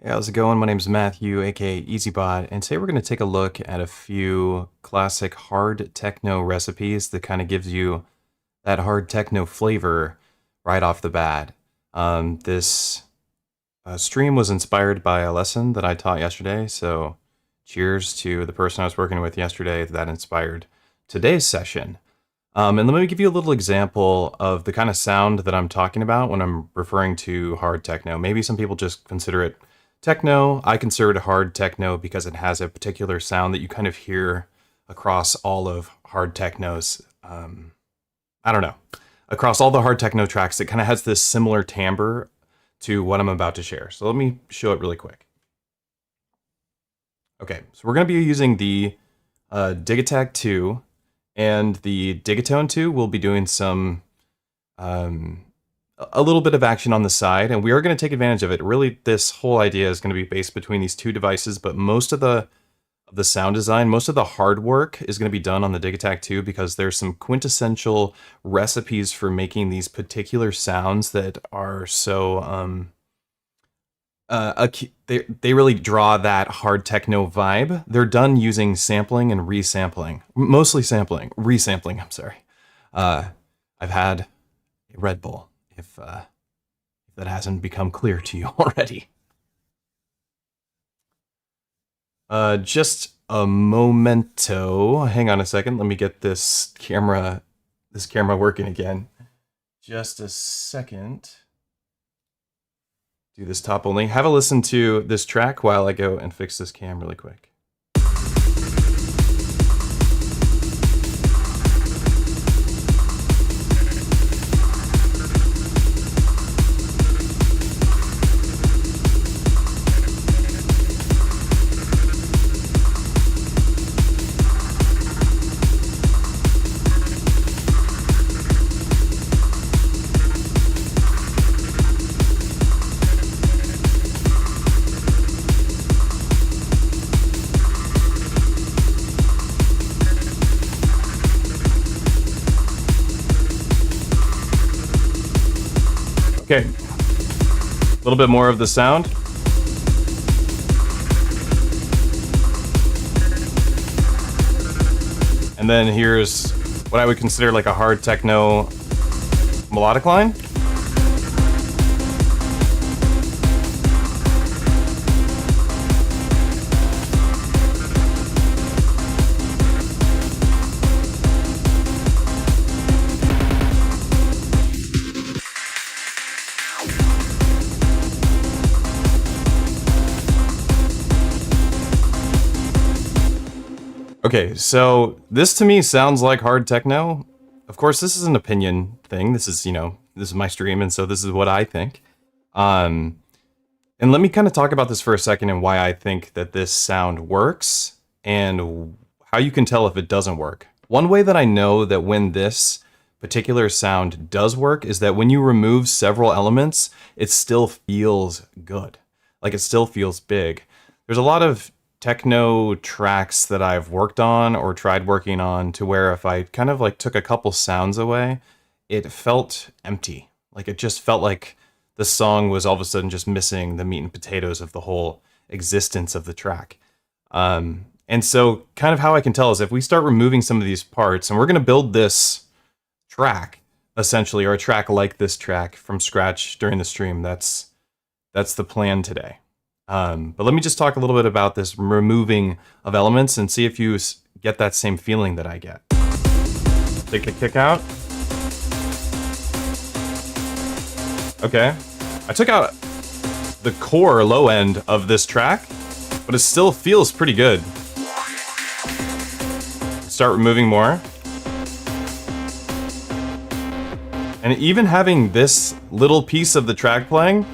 Hey, how's it going? My name is Matthew, aka EZBOT, and today we're going to take a look at a few classic hard techno recipes that kind of gives you that hard techno flavor right off the bat. This stream was inspired by a lesson that I taught yesterday, so cheers to the person I was working with yesterday that inspired today's session. And let me give you a little example of the kind of sound that I'm talking about when I'm referring to hard techno. Maybe some people just consider it techno. I consider it hard techno because it has a particular sound that you kind of hear across all of hard technos. I don't know. Across all the hard techno tracks, it kind of has this similar timbre to what I'm about to share. So let me show it really quick. Okay, so we're going to be using the DIgitakt II and the Digitone II. We'll be doing some a little bit of action on the side, and we are going to take advantage of it. Really, this whole idea is going to be based between these two devices, but most of the sound design, most of the hard work is going to be done on the DIgitakt II because there's some quintessential recipes for making these particular sounds that are so they really draw that hard techno vibe. They're done using sampling and resampling, mostly resampling. I'm sorry. I've had a Red Bull. If that hasn't become clear to you already. Just a momento. Hang on a second. Let me get this camera working again. Just a second. Do this top only. Have a listen to this track while I go and fix this cam really quick. Okay, a little bit more of the sound. And then here's what I would consider like a hard techno melodic line. Okay, so this to me sounds like hard techno. Of course, this is an opinion thing. This is, this is my stream, and so this is what I think. And let me kind of talk about this for a second and why I think that this sound works and how you can tell if it doesn't work. One way that I know that when this particular sound does work is that when you remove several elements, it still feels good. Like it still feels big. There's a lot of techno tracks that I've worked on or tried working on to where if I kind of like took a couple sounds away, it felt empty. Like it just felt like the song was all of a sudden just missing the meat and potatoes of the whole existence of the track. And so kind of how I can tell is if we start removing some of these parts, and we're going to build this track essentially, or a track like this track from scratch during the stream. That's the plan today. But let me just talk a little bit about this removing of elements and see if you get that same feeling that I get. Take a kick out. Okay. I took out the core low end of this track, but it still feels pretty good. Start removing more. And even having this little piece of the track playing,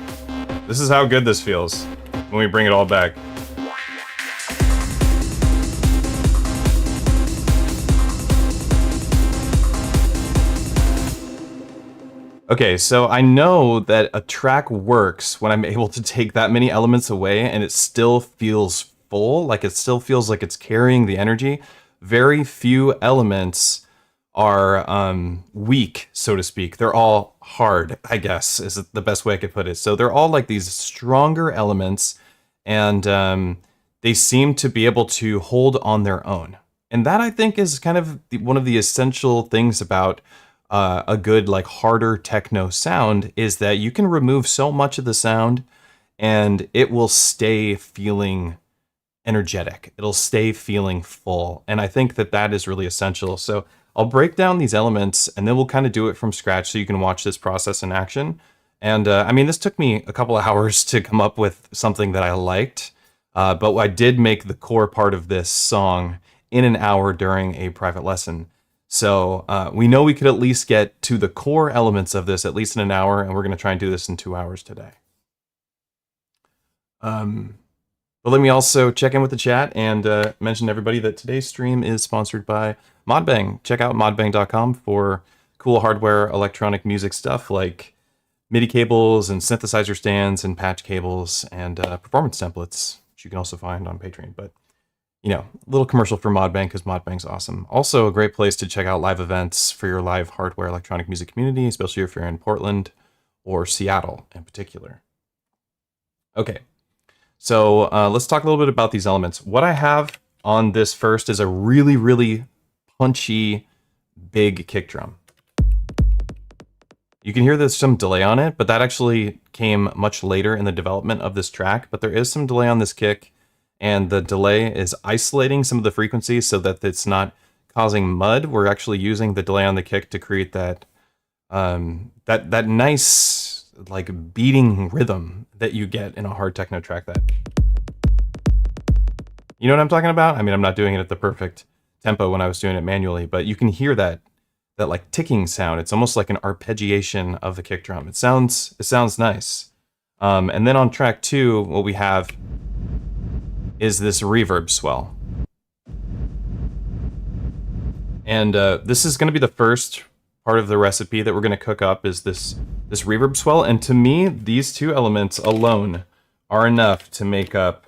this is how good this feels when we bring it all back. Okay, so I know that a track works when I'm able to take that many elements away and it still feels full, like it still feels like it's carrying the energy. Very few elements are weak, so to speak. They're all hard, I guess, is the best way I could put it. So they're all like these stronger elements and they seem to be able to hold on their own. And that, I think, is kind of one of the essential things about a good, like, harder techno sound, is that you can remove so much of the sound and it will stay feeling energetic. It'll stay feeling full. And I think that that is really essential. So I'll break down these elements and then we'll kind of do it from scratch so you can watch this process in action. And I mean, this took me a couple of hours to come up with something that I liked, but I did make the core part of this song in an hour during a private lesson. So we know we could at least get to the core elements of this at least in an hour, and we're going to try and do this in 2 hours today. But let me also check in with the chat and mention to everybody that today's stream is sponsored by Modbang. Check out modbang.com for cool hardware, electronic music stuff like MIDI cables and synthesizer stands and patch cables and performance templates, which you can also find on Patreon. But, you know, a little commercial for Modbang because Modbang's awesome. Also a great place to check out live events for your live hardware electronic music community, especially if you're in Portland or Seattle in particular. Okay. So let's talk a little bit about these elements. What I have on this first is a really, really punchy, big kick drum. You can hear there's some delay on it, but that actually came much later in the development of this track. But there is some delay on this kick, and the delay is isolating some of the frequencies so that it's not causing mud. We're actually using the delay on the kick to create that that nice, like, beating rhythm that you get in a hard techno track. That, you know what I'm talking about? I mean, I'm not doing it at the perfect tempo when I was doing it manually, but you can hear that like ticking sound. It's almost like an arpeggiation of the kick drum. It sounds nice. And then on track 2, what we have is this reverb swell. And this is going to be the first part of the recipe that we're going to cook up, is this reverb swell. And to me, these two elements alone are enough to make up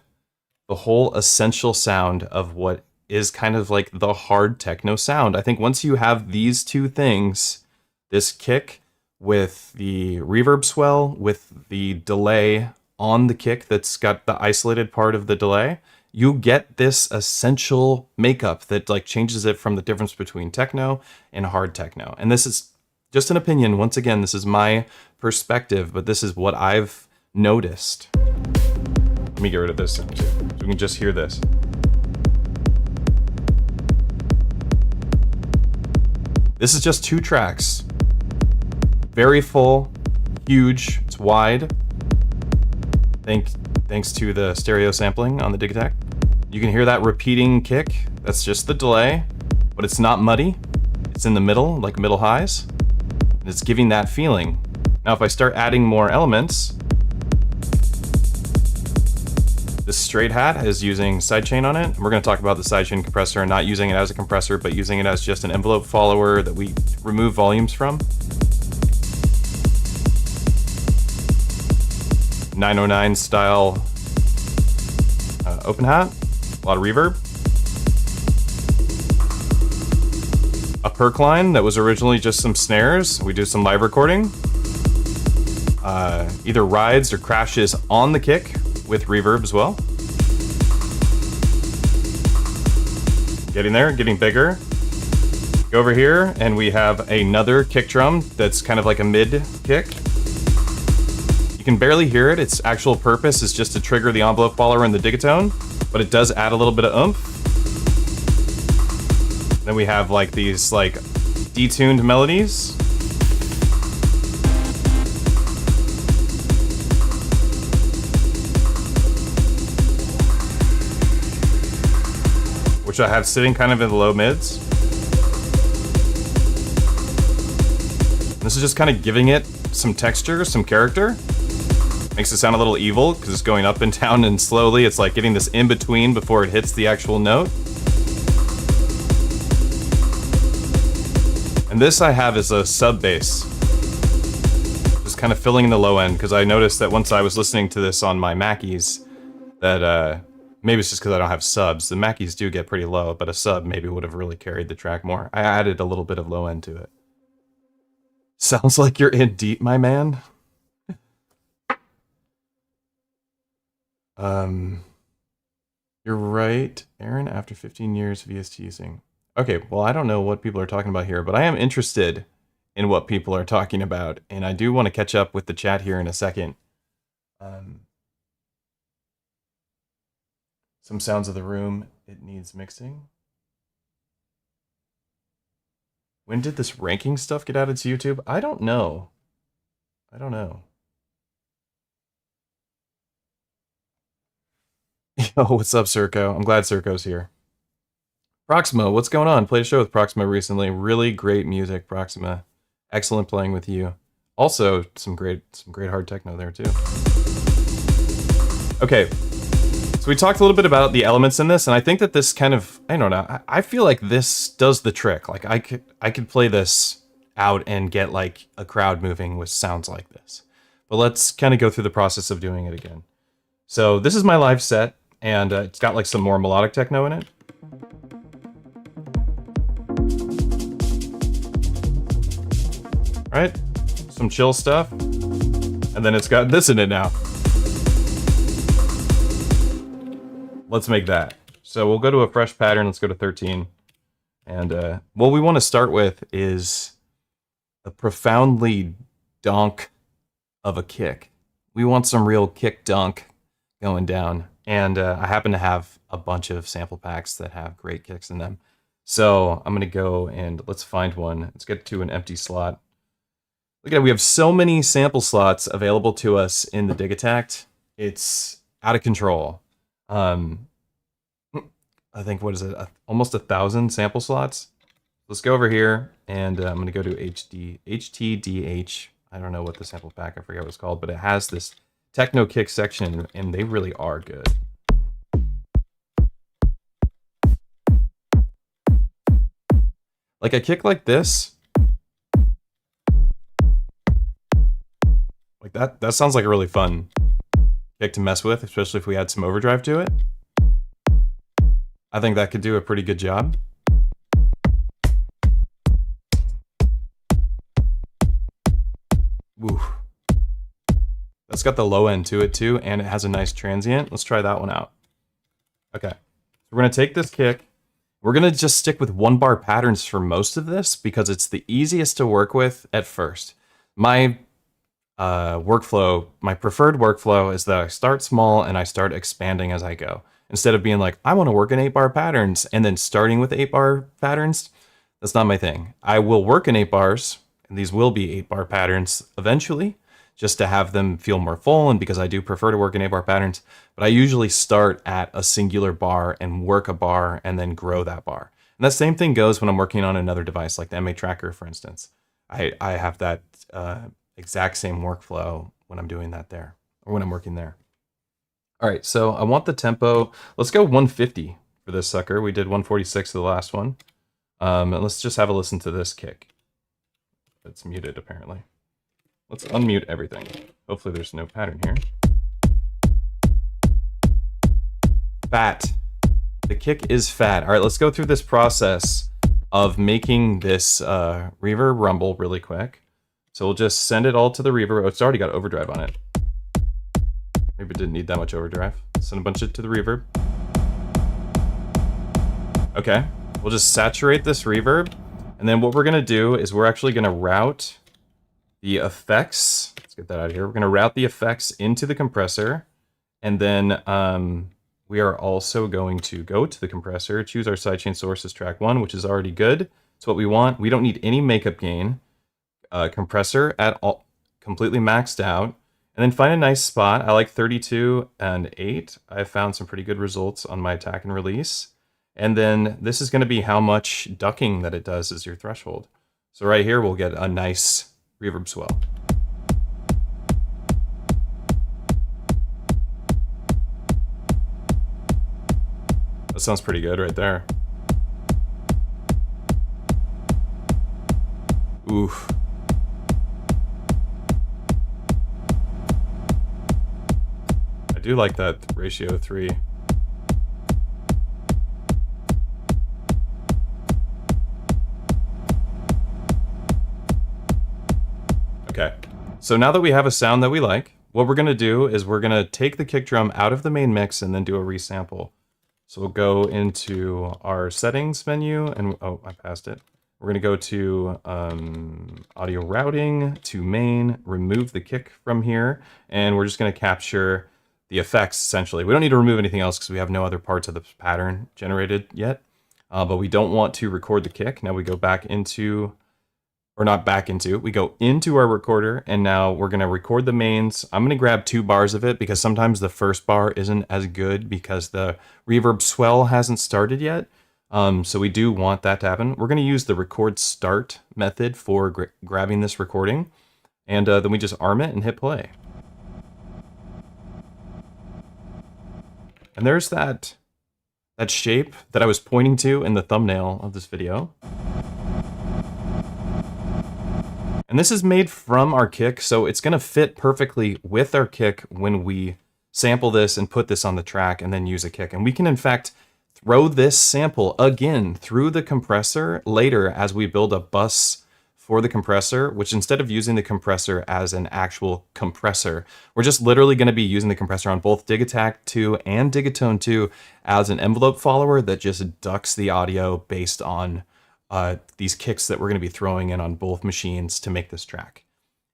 the whole essential sound of what is kind of like the hard techno sound. I think once you have these two things, this kick with the reverb swell, with the delay on the kick that's got the isolated part of the delay, you get this essential makeup that, like, changes it from the difference between techno and hard techno. And this is just an opinion. Once again, this is my perspective, but this is what I've noticed. Let me get rid of this sound too, so we can just hear this. This is just 2 tracks. Very full, huge, it's wide. Thanks to the stereo sampling on the Digitakt. You can hear that repeating kick. That's just the delay, but it's not muddy. It's in the middle, like middle highs. And it's giving that feeling. Now, if I start adding more elements, this straight hat is using sidechain on it. And we're going to talk about the sidechain compressor and not using it as a compressor, but using it as just an envelope follower that we remove volumes from. 909 style open hat, a lot of reverb. A perk line that was originally just some snares. We do some live recording. Either rides or crashes on the kick with reverb as well. Getting there, getting bigger. Go over here and we have another kick drum that's kind of like a mid kick. You can barely hear it. Its actual purpose is just to trigger the envelope follower in the Digitone, but it does add a little bit of oomph. Then we have like these like detuned melodies. Which I have sitting kind of in the low mids. This is just kind of giving it some texture, some character. Makes it sound a little evil because it's going up and down and slowly. It's like getting this in between before it hits the actual note. And this I have as a sub bass. Just kind of filling in the low end because I noticed that once I was listening to this on my Mackies that maybe it's just because I don't have subs. The Mackies do get pretty low, but a sub maybe would have really carried the track more. I added a little bit of low end to it. Sounds like you're in deep, my man. You're right, Aaron, after 15 years of VST using. Okay, well, I don't know what people are talking about here, but I am interested in what people are talking about, and I do want to catch up with the chat here in a second. Some sounds of the room, it needs mixing. When did this ranking stuff get added to YouTube? I don't know. I don't know. Yo, what's up, Circo? I'm glad Circo's here. Proxima, what's going on? Played a show with Proxima recently. Really great music, Proxima. Excellent playing with you. Also, some great hard techno there too. Okay, so we talked a little bit about the elements in this, and I think that this kind of, I don't know, I feel like this does the trick. Like I could play this out and get like a crowd moving with sounds like this. But let's kind of go through the process of doing it again. So this is my live set, and it's got like some more melodic techno in it. Right? Some chill stuff. And then it's got this in it now. Let's make that. So we'll go to a fresh pattern. Let's go to 13. And what we want to start with is a profoundly donk of a kick. We want some real kick dunk going down. And I happen to have a bunch of sample packs that have great kicks in them. So I'm going to go and let's find one. Let's get to an empty slot. Look at it, we have so many sample slots available to us in the DIgitakt. It's out of control. I think, what is it? Almost 1,000 sample slots. Let's go over here, and I'm going to go to HTDH. I don't know what the sample pack, I forget what it's called, but it has this techno kick section, and they really are good. Like a kick like this, like that sounds like a really fun kick to mess with, especially if we add some overdrive to it. I think that could do a pretty good job. Woo. That's got the low end to it too, and it has a nice transient. Let's try that one out. Okay, so we're gonna take this kick. We're gonna just stick with 1-bar patterns for most of this because it's the easiest to work with at first. My workflow, my preferred workflow is that I start small and I start expanding as I go. Instead of being like, I want to work in 8-bar patterns and then starting with 8-bar patterns, that's not my thing. I will work in 8 bars, and these will be 8-bar patterns eventually, just to have them feel more full, and because I do prefer to work in 8-bar patterns, but I usually start at a singular bar and work a bar and then grow that bar. And that same thing goes when I'm working on another device, like the MA Tracker, for instance. I have that exact same workflow when I'm doing that there, or when I'm working there. All right, so I want the tempo. Let's go 150 for this sucker. We did 146 for the last one. And let's just have a listen to this kick. It's muted, apparently. Let's unmute everything. Hopefully there's no pattern here. Fat. The kick is fat. All right, let's go through this process of making this reverb rumble really quick. So we'll just send it all to the reverb. Oh, it's already got overdrive on it. Maybe it didn't need that much overdrive. Send a bunch of it to the reverb. Okay, we'll just saturate this reverb. And then what we're gonna do is we're actually gonna route the effects. Let's get that out of here. We're gonna route the effects into the compressor. And then we are also going to go to the compressor, choose our sidechain source as track 1, which is already good. It's what we want. We don't need any makeup gain. Compressor at all, completely maxed out. And then find a nice spot. I like 32 and 8. I've found some pretty good results on my attack and release. And then this is going to be how much ducking that it does as your threshold. So right here, we'll get a nice reverb swell. That sounds pretty good right there. Oof. I do like that ratio 3. Okay, so now that we have a sound that we like, what we're gonna do is we're gonna take the kick drum out of the main mix and then do a resample. So we'll go into our settings menu and, oh, I passed it. We're gonna go to audio routing, to main, remove the kick from here, and we're just gonna capture the effects essentially. We don't need to remove anything else because we have no other parts of the pattern generated yet, but we don't want to record the kick. Now we go back into, or not back into, we go into our recorder, and now we're gonna record the mains. I'm gonna grab 2 bars of it because sometimes the first bar isn't as good because the reverb swell hasn't started yet. So we do want that to happen. We're gonna use the record start method for grabbing this recording, and then we just arm it and hit play. And there's that shape that I was pointing to in the thumbnail of this video. And this is made from our kick, so it's gonna fit perfectly with our kick when we sample this and put this on the track and then use a kick. And we can in fact throw this sample again through the compressor later as we build a bus for the compressor, which instead of using the compressor as an actual compressor, we're just literally gonna be using the compressor on both DIgitakt II and Digitone II as an envelope follower that just ducks the audio based on these kicks that we're going to be throwing in on both machines to make this track.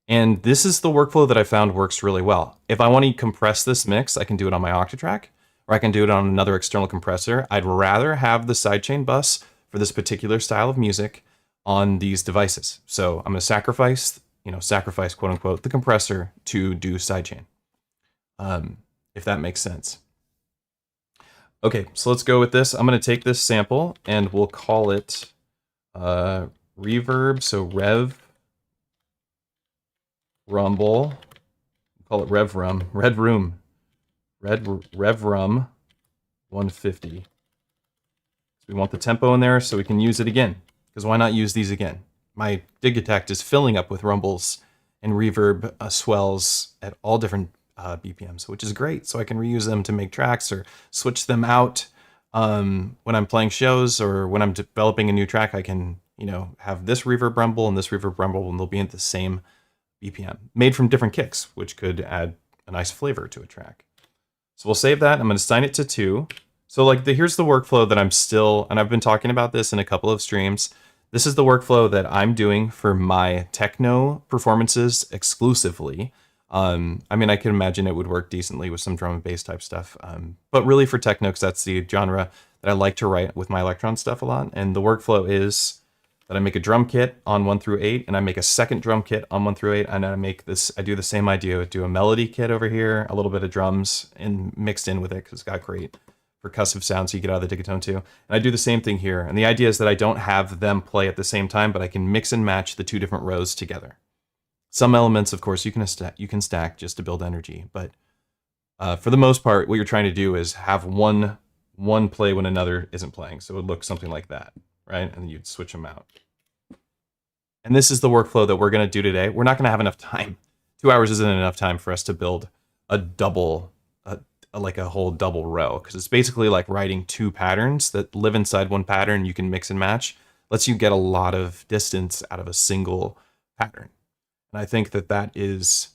And this is the workflow that I found works really well. If I want to compress this mix, I can do it on my Octatrack, or I can do it on another external compressor. I'd rather have the sidechain bus for this particular style of music on these devices. So I'm going to sacrifice quote unquote, the compressor to do sidechain, if that makes sense. Okay, so let's go with this. I'm going to take this sample and we'll call it reverb, so rev rumble, call it rev rum 150. So we want the tempo in there so we can use it again, because why not use these again? My Digitakt is filling up with rumbles and reverb swells at all different BPMs, which is great, so I can reuse them to make tracks or switch them out. When I'm playing shows or when I'm developing a new track, I can, have this reverb rumble and this reverb rumble, and they'll be at the same BPM, made from different kicks, which could add a nice flavor to a track. So we'll save that. I'm going to assign it to 2. So here's the workflow that I'm still, and I've been talking about this in a couple of streams. This is the workflow that I'm doing for my techno performances exclusively. I can imagine it would work decently with some drum and bass type stuff, but really for techno, because that's the genre that I like to write with my electron stuff a lot. And the workflow is that I make a drum kit on 1 through 8, and I make a second drum kit on 1 through 8, and I do the same idea. I do a melody kit over here, a little bit of drums and mixed in with it, because it's got great percussive sounds you get out of the Digitone II. And I do the same thing here. And the idea is that I don't have them play at the same time, but I can mix and match the 2 different rows together. Some elements, of course, you can stack just to build energy, but for the most part, what you're trying to do is have one play when another isn't playing. So it would look something like that, right? And you'd switch them out. And this is the workflow that we're going to do today. We're not going to have enough time. 2 hours isn't enough time for us to build a double, like a whole double row, because it's basically like writing 2 patterns that live inside one pattern. You can mix and match. Lets you get a lot of distance out of a single pattern. And I think that is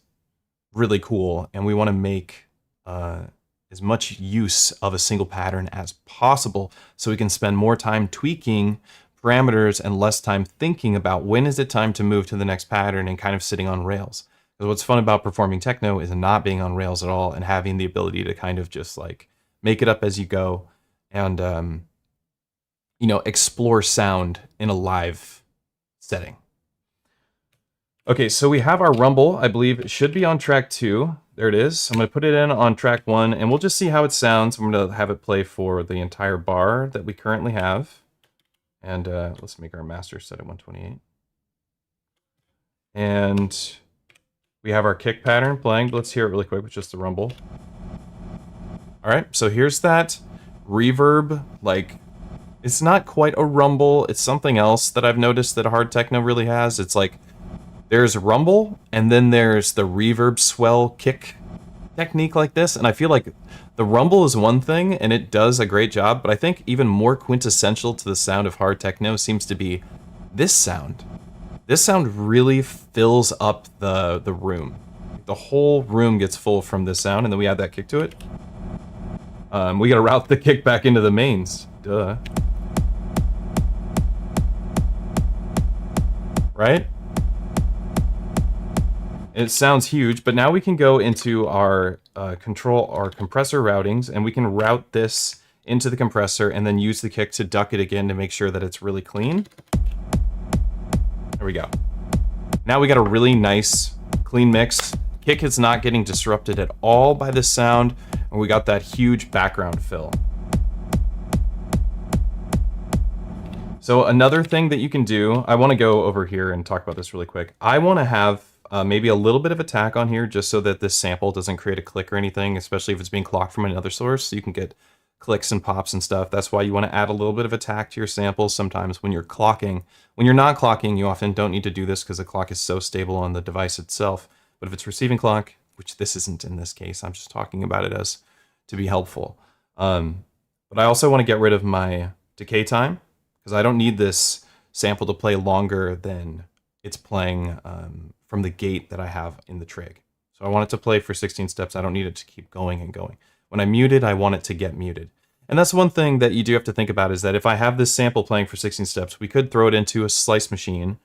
really cool, and we want to make as much use of a single pattern as possible so we can spend more time tweaking parameters and less time thinking about when is it time to move to the next pattern and kind of sitting on rails. Because what's fun about performing techno is not being on rails at all and having the ability to kind of just make it up as you go and explore sound in a live setting. Okay, so we have our rumble. I believe it should be on track 2. There it is. I'm going to put it in on track 1, and we'll just see how it sounds. I'm going to have it play for the entire bar that we currently have. And let's make our master set at 128. And we have our kick pattern playing. But let's hear it really quick with just the rumble. All right, so here's that reverb. It's not quite a rumble. It's something else that I've noticed that hard techno really has. It's there's rumble, and then there's the reverb swell kick technique like this. And I feel like the rumble is one thing, and it does a great job, but I think even more quintessential to the sound of hard techno seems to be this sound. This sound really fills up the room. the whole room gets full from this sound, and then we add that kick to it. We gotta route the kick back into the mains. Duh. Right? It sounds huge, but now we can go into our compressor routings, and we can route this into the compressor and then use the kick to duck it again to make sure that it's really clean. There we go. Now we got a really nice, clean mix. Kick is not getting disrupted at all by this sound, and we got that huge background fill. So another thing that you can do, I want to go over here and talk about this really quick. I want to have maybe a little bit of attack on here just so that this sample doesn't create a click or anything, especially if it's being clocked from another source, so you can get clicks and pops and stuff. That's why you want to add a little bit of attack to your samples sometimes when you're clocking. When you're not clocking, you often don't need to do this because the clock is so stable on the device itself. But if it's receiving clock, which this isn't in this case, I'm just talking about it as to be helpful. But I also want to get rid of my decay time because I don't need this sample to play longer than it's playing from the gate that I have in the trig. So I want it to play for 16 steps. I don't need it to keep going and going. When I mute it, I want it to get muted. And that's one thing that you do have to think about is that if I have this sample playing for 16 steps, we could throw it into a slice machine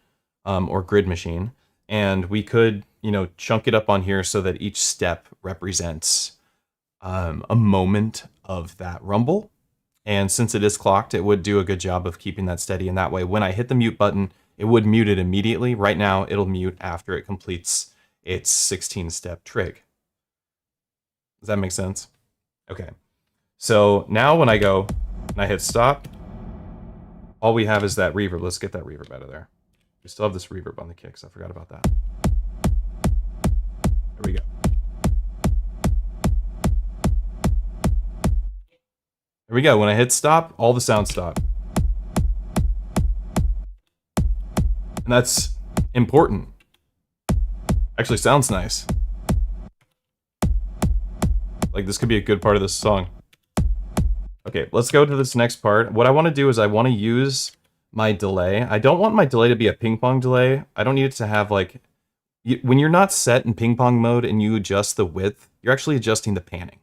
or grid machine, and we could, you know, chunk it up on here so that each step represents a moment of that rumble. And since it is clocked, it would do a good job of keeping that steady. And that way, when I hit the mute button, it would mute it immediately. Right now, it'll mute after it completes its 16-step trig. Does that make sense? Okay. So now when I go and I hit stop, all we have is that reverb. Let's get that reverb out of there. We still have this reverb on the kicks. I forgot about that. There we go. There we go. When I hit stop, all the sounds stop. And that's important. Actually sounds nice. Like this could be a good part of this song. Okay, let's go to this next part. What I want to do is I want to use my delay. I don't want my delay to be a ping pong delay. I don't need it to have like, when you're not set in ping pong mode and you adjust the width, you're actually adjusting the panning.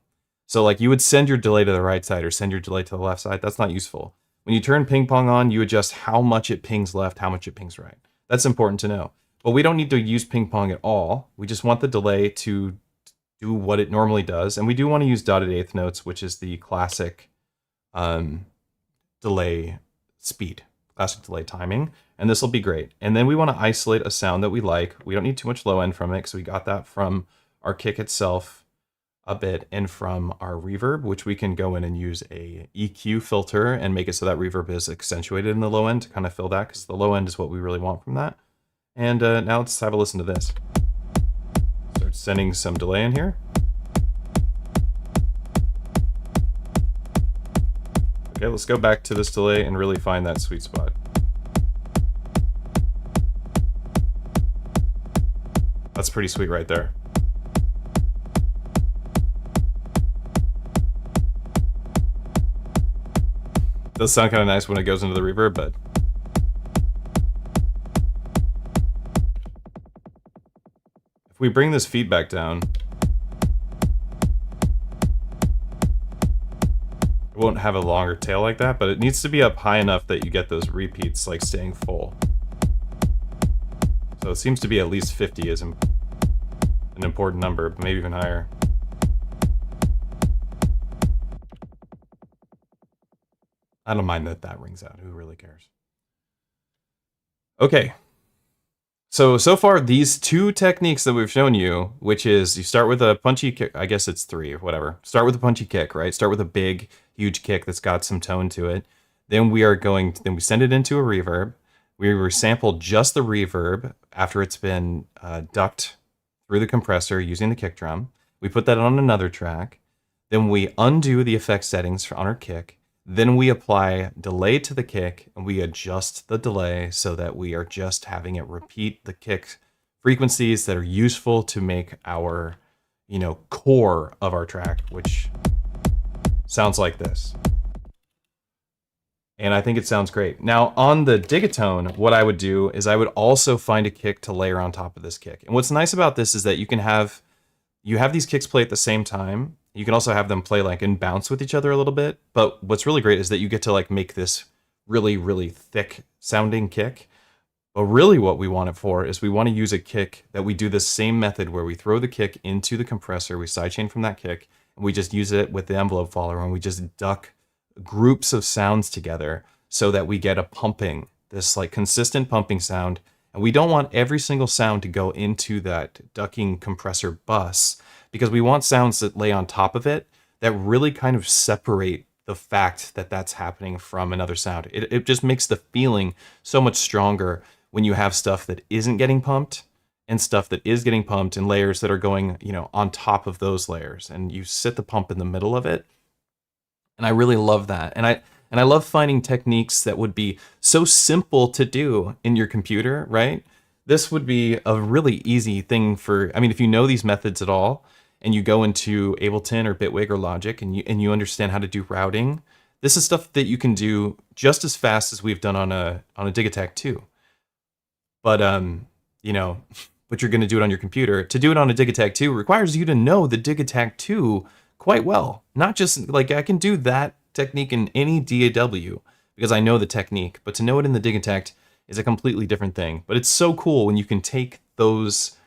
So like you would send your delay to the right side or send your delay to the left side. That's not useful. When you turn ping pong on, you adjust how much it pings left, how much it pings right. That's important to know. But we don't need to use ping pong at all. We just want the delay to do what it normally does. And we do want to use dotted eighth notes, which is the classic delay speed, classic delay timing. And this will be great. And then we want to isolate a sound that we like. We don't need too much low end from it because we got that from our kick itself a bit and from our reverb, which we can go in and use a EQ filter and make it so that reverb is accentuated in the low end to kind of fill that, because the low end is what we really want from that. And now let's have a listen to this. Start sending some delay in here. Okay, let's go back to this delay and really find that sweet spot. That's pretty sweet right there. It does sound kind of nice when it goes into the reverb, but if we bring this feedback down, it won't have a longer tail like that, but it needs to be up high enough that you get those repeats like staying full. So it seems to be at least 50 is an important number, but maybe even higher. I don't mind that that rings out. Who really cares? Okay. So far, these two techniques that we've shown you, which is you start with a punchy kick, I guess it's three or whatever. Start with a punchy kick, right? Start with a big, huge kick that's got some tone to it. Then we send it into a reverb. We resample just the reverb after it's been ducked through the compressor using the kick drum. We put that on another track. Then we undo the effect settings on our kick. Then we apply delay to the kick and we adjust the delay so that we are just having it repeat the kick frequencies that are useful to make our, core of our track, which sounds like this. And I think it sounds great. Now on the Digitone, what I would do is I would also find a kick to layer on top of this kick. And what's nice about this is that you can have you have these kicks play at the same time. You can also have them play like and bounce with each other a little bit. But what's really great is that you get to like make this really, really thick sounding kick. But really what we want it for is we want to use a kick that we do the same method where we throw the kick into the compressor, we sidechain from that kick, and we just use it with the envelope follower, and we just duck groups of sounds together so that we get a pumping, this like consistent pumping sound. And we don't want every single sound to go into that ducking compressor bus, because we want sounds that lay on top of it that really kind of separate the fact that that's happening from another sound. It just makes the feeling so much stronger when you have stuff that isn't getting pumped and stuff that is getting pumped and layers that are going, you know, on top of those layers. And you sit the pump in the middle of it. And I really love that. And I love finding techniques that would be so simple to do in your computer, right? This would be a really easy thing for, I mean, if you know these methods at all, and you go into Ableton or Bitwig or Logic and you understand how to do routing, this is stuff that you can do just as fast as we've done on a DIgitakt II. But you know, but you're going to do it on your computer. To do it on a DIgitakt II requires you to know the DIgitakt II quite well. Not just like I can do that technique in any DAW because I know the technique, but to know it in the DIgitakt is a completely different thing. But it's so cool when you can take those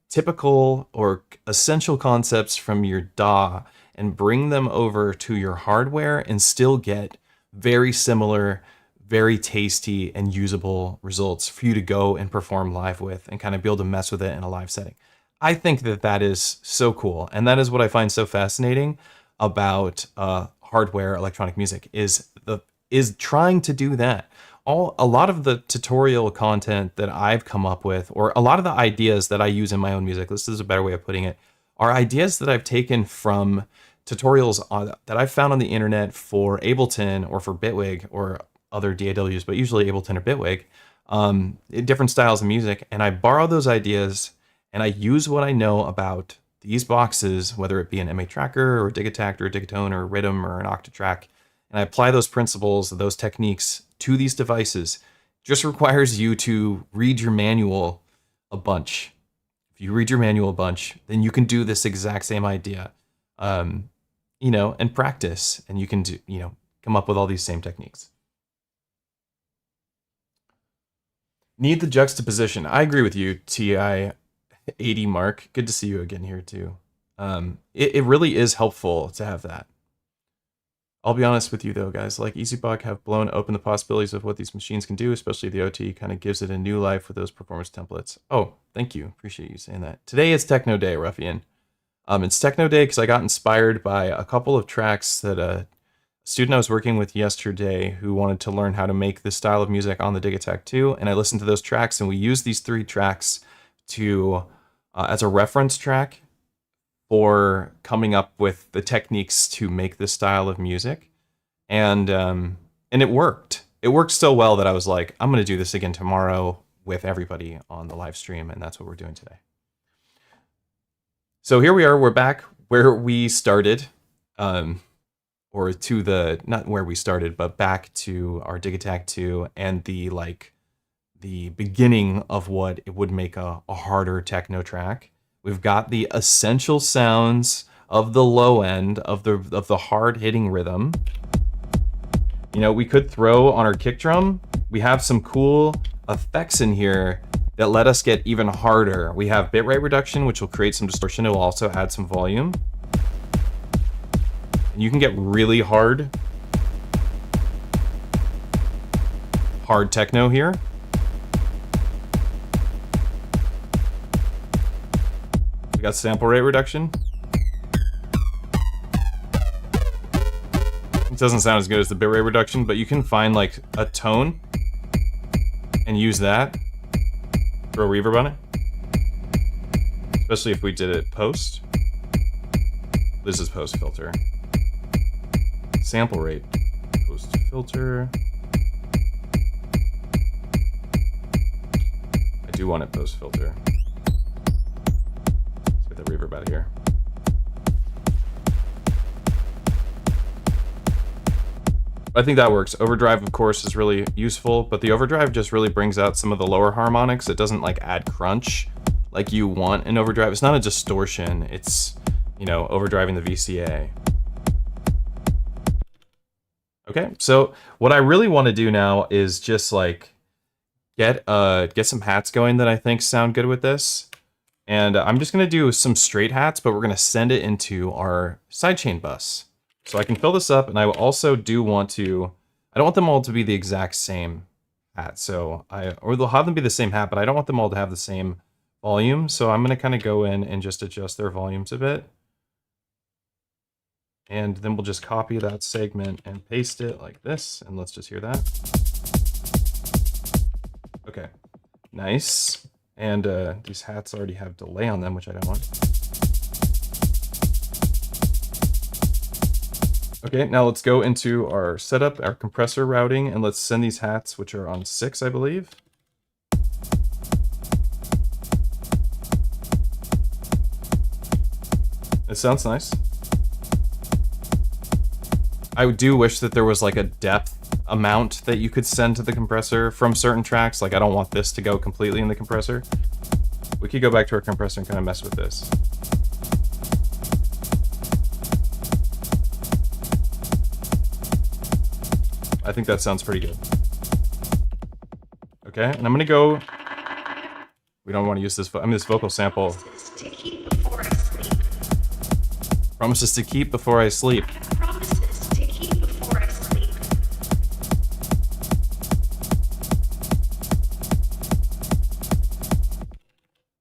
typical or essential concepts from your DAW and bring them over to your hardware and still get very similar, very tasty and usable results for you to go and perform live with and kind of be able to mess with it in a live setting. I think that that is so cool. And that is what I find so fascinating about hardware electronic music is trying to do that. A lot of the tutorial content that I've come up with, or a lot of the ideas that I use in my own music, this is a better way of putting it, are ideas that I've taken from tutorials that I've found on the internet for Ableton or for Bitwig or other DAWs, but usually Ableton or Bitwig, different styles of music. And I borrow those ideas and I use what I know about these boxes, whether it be an M8 tracker or a Digitakt or a Digitone or a Rhythm or an Octatrack, and I apply those principles, those techniques to these devices. Just requires you to read your manual a bunch. If you read your manual a bunch, then you can do this exact same idea, you know, and practice, and you can do, you know, come up with all these same techniques. Need the juxtaposition. I agree with you, TI80 Mark. Good to see you again here too. It really is helpful to have that. I'll be honest with you though, guys, like EZBOT have blown open the possibilities of what these machines can do, especially the OT kind of gives it a new life with those performance templates. Oh, thank you. Appreciate you saying that. Today is Techno Day, Ruffian. It's Techno Day because I got inspired by a couple of tracks that a student I was working with yesterday who wanted to learn how to make this style of music on the Digitakt II, and I listened to those tracks, and we used these 3 tracks to as a reference track for coming up with the techniques to make this style of music. And it worked. It worked so well that I was like, I'm going to do this again tomorrow with everybody on the live stream, and that's what we're doing today. So here we are, we're back where we started, or to the, not where we started, but back to our Digitakt II and the beginning of what it would make a harder techno track. We've got the essential sounds of the low end of the hard hitting rhythm. You know, we could throw on our kick drum. We have some cool effects in here that let us get even harder. We have bitrate reduction, which will create some distortion. It will also add some volume. And you can get really hard techno here. We got sample rate reduction. It doesn't sound as good as the bitrate reduction, but you can find like a tone and use that. Throw reverb on it. Especially if we did it post. This is post filter. Sample rate. Post filter. I do want it post filter. Get the reverb out of here. I think that works. Overdrive, of course, is really useful, but the overdrive just really brings out some of the lower harmonics. It doesn't like add crunch like you want an overdrive. It's not a distortion, it's, you know, overdriving the VCA. Okay, so what I really want to do now is just like get some hats going that I think sound good with this. And I'm just gonna do some straight hats, but we're gonna send it into our sidechain bus. So I can fill this up, and I also do want to, I don't want them all to be the exact same hat. So or they'll have them be the same hat, but I don't want them all to have the same volume. So I'm gonna kind of go in and just adjust their volumes a bit. And then we'll just copy that segment and paste it like this. And let's just hear that. Okay, nice. And these hats already have delay on them, which I don't want. Okay, now let's go into our setup, our compressor routing, and let's send these hats, which are on 6, I believe. It sounds nice. I do wish that there was like a depth amount that you could send to the compressor from certain tracks. Like I don't want this to go completely in the compressor. We could go back to our compressor and kind of mess with this. I think that sounds pretty good. Okay, and I'm gonna go, we don't want to use this, this vocal sample. Promises to keep before I sleep.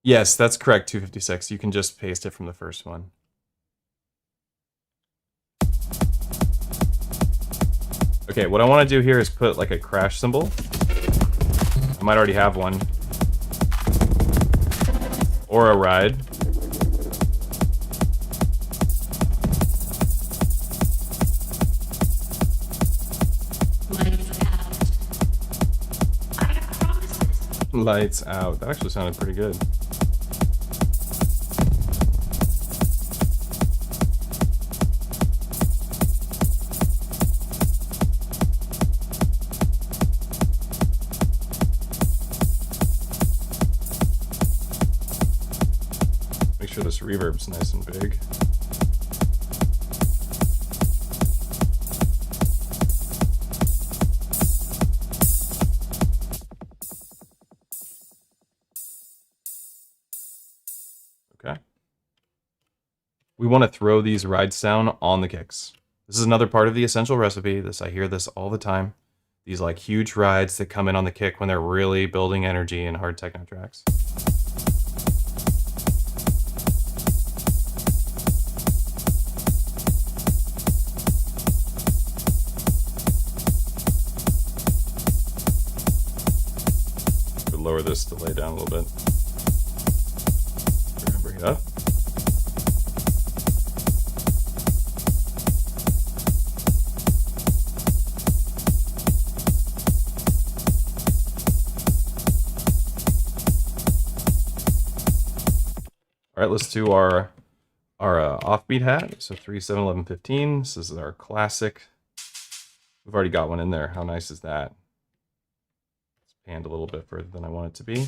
Yes, that's correct, 256. You can just paste it from the first one. Okay, what I want to do here is put like a crash symbol. I might already have one. Or a ride. Lights out. That actually sounded pretty good. Make sure this reverb's nice and big. Okay. We want to throw these rides down on the kicks. This is another part of the essential recipe. I hear this all the time. These like huge rides that come in on the kick when they're really building energy in hard techno tracks. Could lower this delay down a little bit. We're gonna bring it up. All right, let's do our offbeat hat. So 3, 7, 11, 15. This is our classic. We've already got one in there. How nice is that? It's panned a little bit further than I want it to be.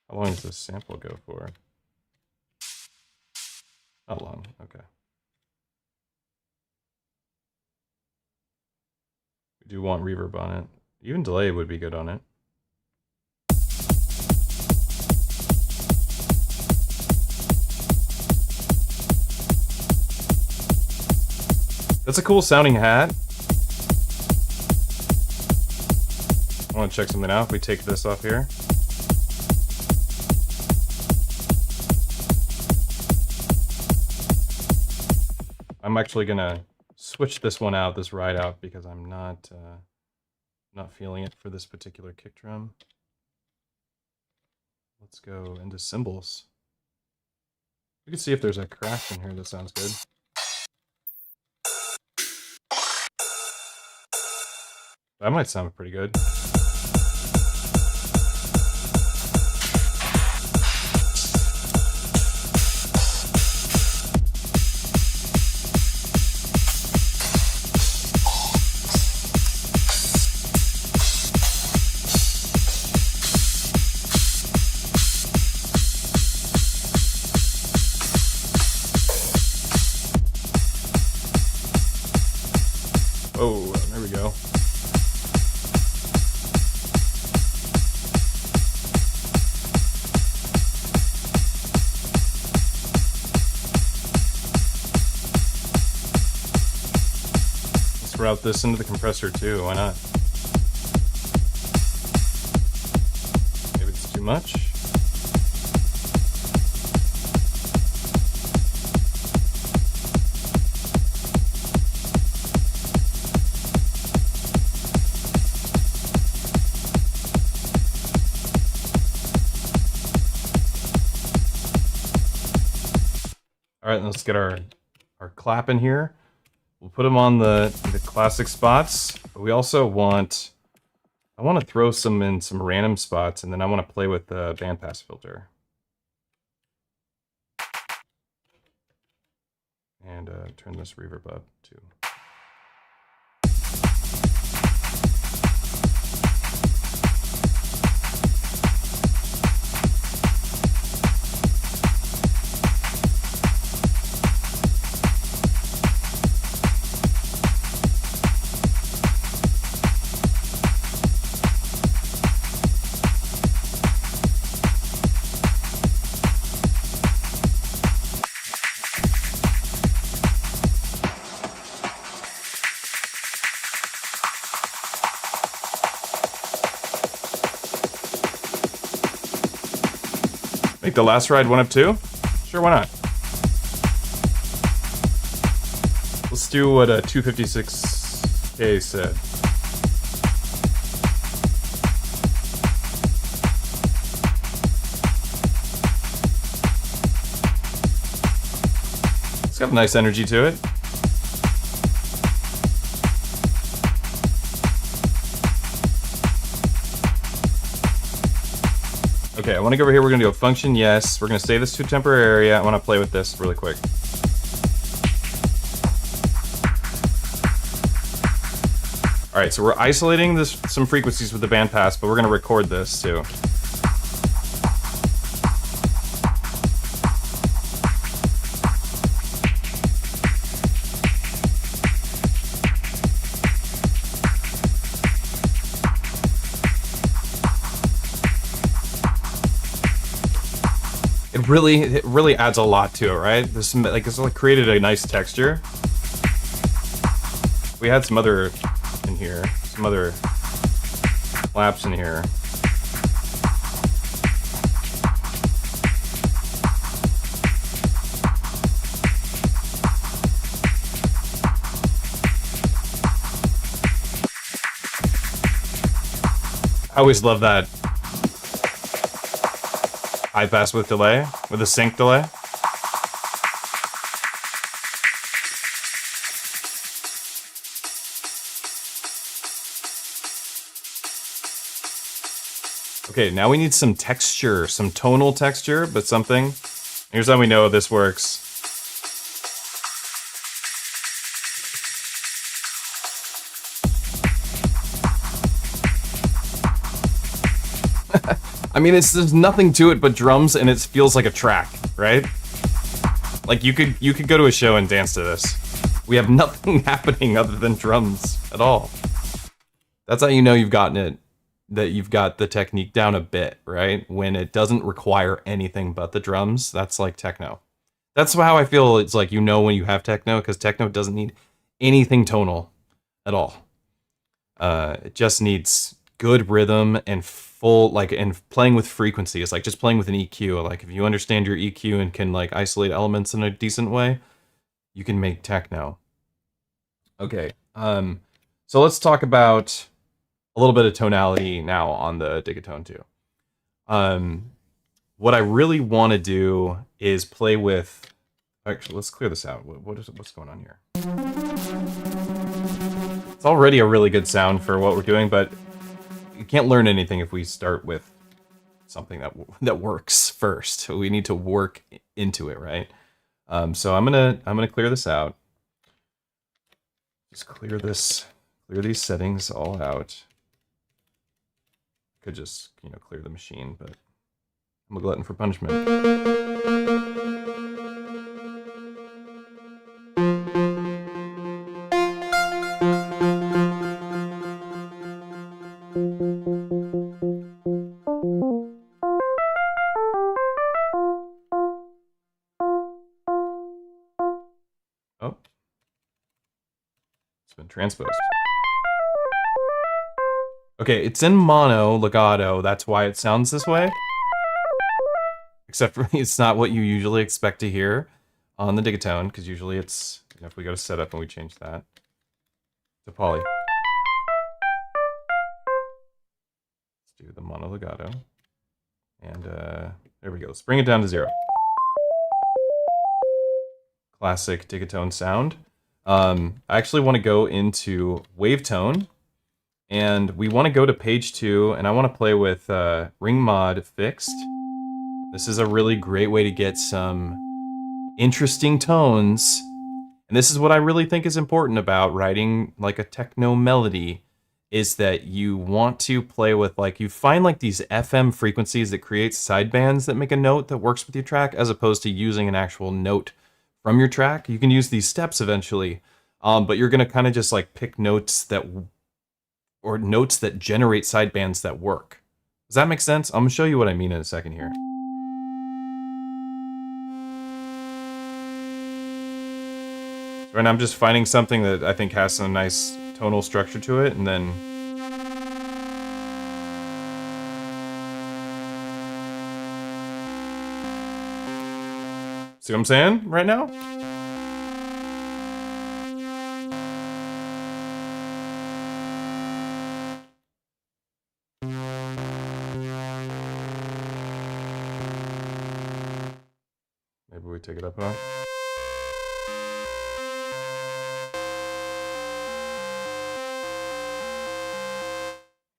How long does this sample go for? Not long, okay. We do want reverb on it. Even delay would be good on it. That's a cool sounding hat. I want to check something out. If we take this off here. I'm actually gonna switch this one out, this ride out, because I'm not feeling it for this particular kick drum. Let's go into cymbals. We can see if there's a crash in here that sounds good. That might sound pretty good. route this into the compressor too, why not? Maybe it's too much. All right, let's get our clap in here. We'll put them on the classic spots, but we also want, I want to throw some in some random spots, and then I want to play with the bandpass filter. And turn this reverb up too. Make the last ride 1 of 2? Sure, why not? Let's do what a 256K said. It's got a nice energy to it. Okay, I want to go over here. We're going to do a function, yes. We're going to save this to a temporary area. I want to play with this really quick. All right, so we're isolating some frequencies with the bandpass, but we're going to record this too. It really adds a lot to it, right? This like created a nice texture. We had some other in here, some other claps in here. I always love that high pass with delay, with a sync delay. Okay, now we need some texture, some tonal texture, but something. Here's how we know this works. I mean, there's nothing to it but drums, and it feels like a track, right? Like you could go to a show and dance to this. We have nothing happening other than drums at all. That's how you know you've gotten it, that you've got the technique down a bit, right? When it doesn't require anything but the drums, that's like techno. That's how I feel. It's like, you know, when you have techno, because techno doesn't need anything tonal at all. It just needs good rhythm and full, like, and playing with frequency. It's like just playing with an EQ. Like, if you understand your EQ and can like isolate elements in a decent way, you can make techno. Okay, so let's talk about a little bit of tonality now on the Digitone II. What I really want to do is play with. Actually, let's clear this out. What's going on here? It's already a really good sound for what we're doing, but you can't learn anything if we start with something that works first. We need to work into it, right? So I'm gonna clear this out. Just clear these settings all out. Could just, you know, clear the machine, but I'm a glutton for punishment. Oh. It's been Transposed. Okay, it's in mono legato. That's why it sounds this way. Except for it's not what you usually expect to hear on the Digitone, because usually it's, you know, if we go to setup and we change that to poly. Let's do the mono legato. And there we go. Let's bring it down to 0. Classic Digitone sound. I actually want to go into wavetone, and we want to go to page 2, and I want to play with ring mod fixed. This is a really great way to get some interesting tones. And this is what I really think is important about writing like a techno melody, is that you want to play with, like, you find like these FM frequencies that create sidebands that make a note that works with your track, as opposed to using an actual note from your track. You can use these steps eventually, but you're gonna kind of just like pick notes that, or notes that generate sidebands that work. Does that make sense? I'm gonna show you what I mean in a second here. So right now I'm just finding something that I think has some nice tonal structure to it, and then see what I'm saying right now? Maybe we take it up a notch.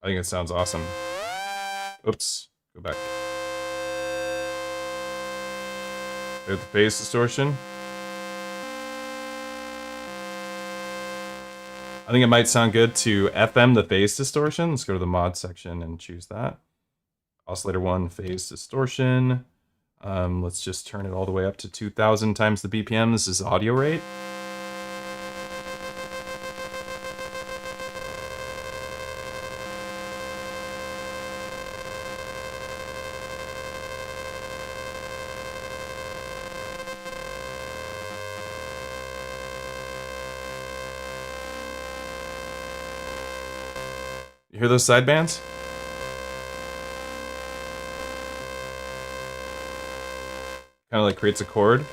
I think it sounds awesome. Oops, go back. There's the phase distortion. I think it might sound good to FM the phase distortion. Let's go to the mod section and choose that. Oscillator 1 phase distortion. Let's just turn it all the way up to 2000 times the BPM. This is audio rate. You hear those sidebands? Kind of like creates a chord.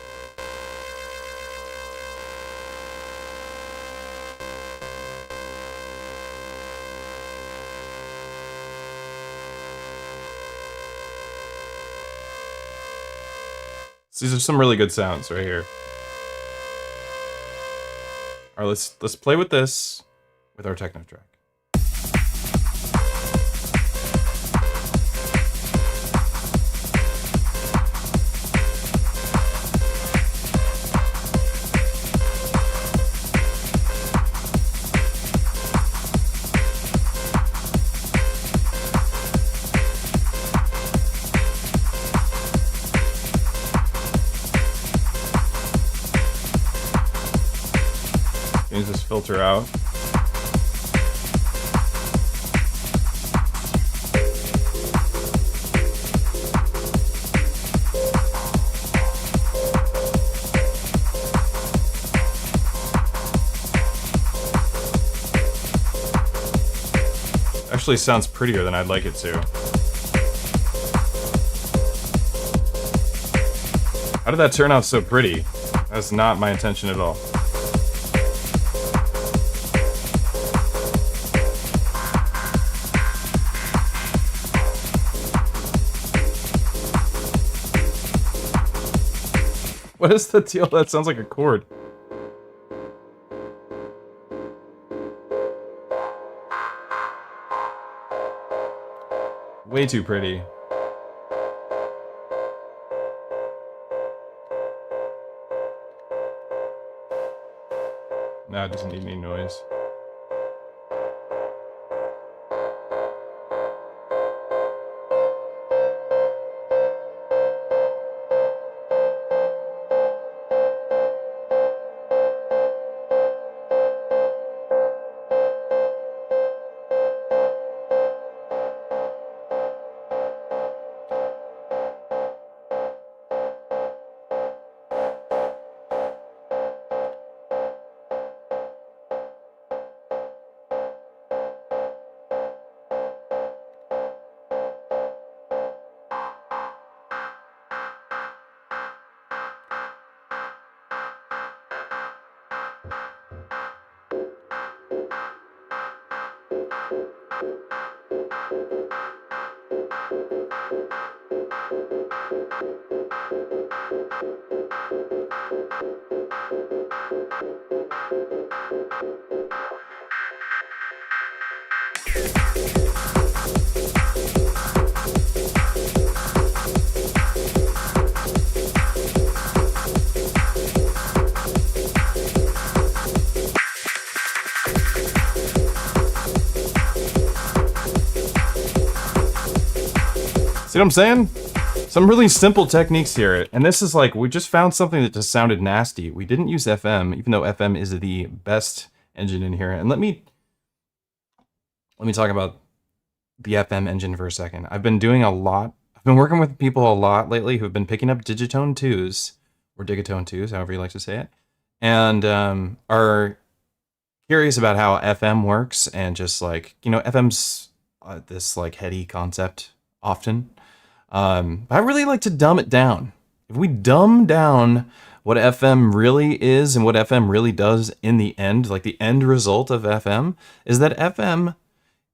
So these are some really good sounds right here. All right, let's play with this with our techno track. Change this filter out. Actually sounds prettier than I'd like it to. How did that turn out so pretty? That's not my intention at all. What is the deal? That sounds like a chord. Way too pretty. Nah, it doesn't need any noise. See what I'm saying? Some really simple techniques here. And this is like, we just found something that just sounded nasty. We didn't use FM, even though FM is the best engine in here. And let me talk about the FM engine for a second. I've been working with people a lot lately who've been picking up Digitone IIs, or Digitone IIs, however you like to say it, and are curious about how FM works, and just like, you know, FM's this like heady concept often. I really like to dumb it down. If we dumb down what FM really is and what FM really does in the end, like the end result of FM is that FM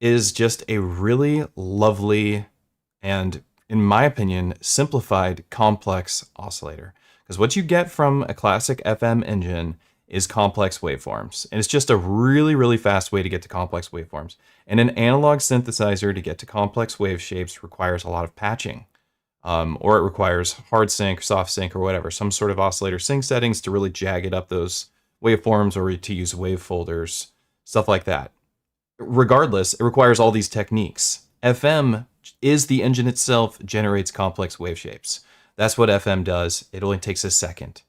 is just a really lovely and, in my opinion, simplified complex oscillator. Because what you get from a classic FM engine is complex waveforms. And it's just a really, really fast way to get to complex waveforms. And an analog synthesizer to get to complex wave shapes requires a lot of patching. Or it requires hard sync, soft sync, or whatever, some sort of oscillator sync settings to really jag it up those waveforms, or to use wave folders, stuff like that. Regardless, it requires all these techniques. FM is the engine itself, generates complex wave shapes. That's what FM does. It only takes a second.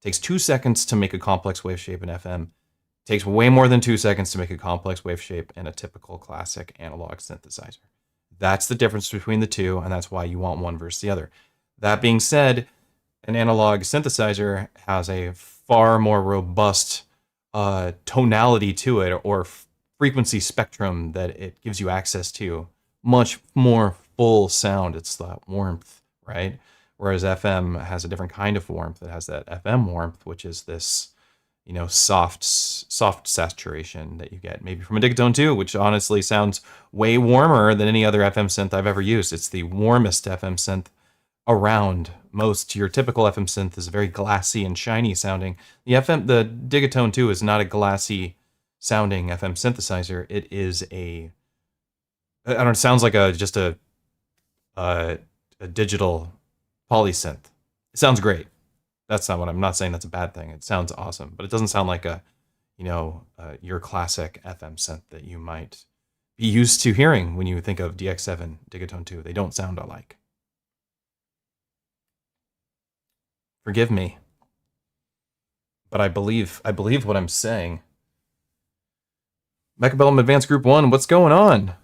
It takes 2 seconds to make a complex wave shape in FM. It takes way more than 2 seconds to make a complex wave shape in a typical classic analog synthesizer. That's the difference between the two, and that's why you want one versus the other. That being said, an analog synthesizer has a far more robust tonality to it, or frequency spectrum that it gives you access to. Much more full sound. It's that warmth, right? Whereas FM has a different kind of warmth. It has that FM warmth, which is this, you know, soft saturation that you get maybe from a Digitone II, which honestly sounds way warmer than any other FM synth I've ever used. It's the warmest FM synth around. Your typical FM synth is very glassy and shiny sounding. The Digitone II is not a glassy sounding FM synthesizer. It is it sounds like just a digital polysynth. It sounds great. That's not what I'm not saying. That's a bad thing. It sounds awesome, but it doesn't sound like your classic FM synth that you might be used to hearing when you think of DX7, Digitone II. They don't sound alike. Forgive me, but I believe what I'm saying. Mechabellum Advanced Group 1, what's going on?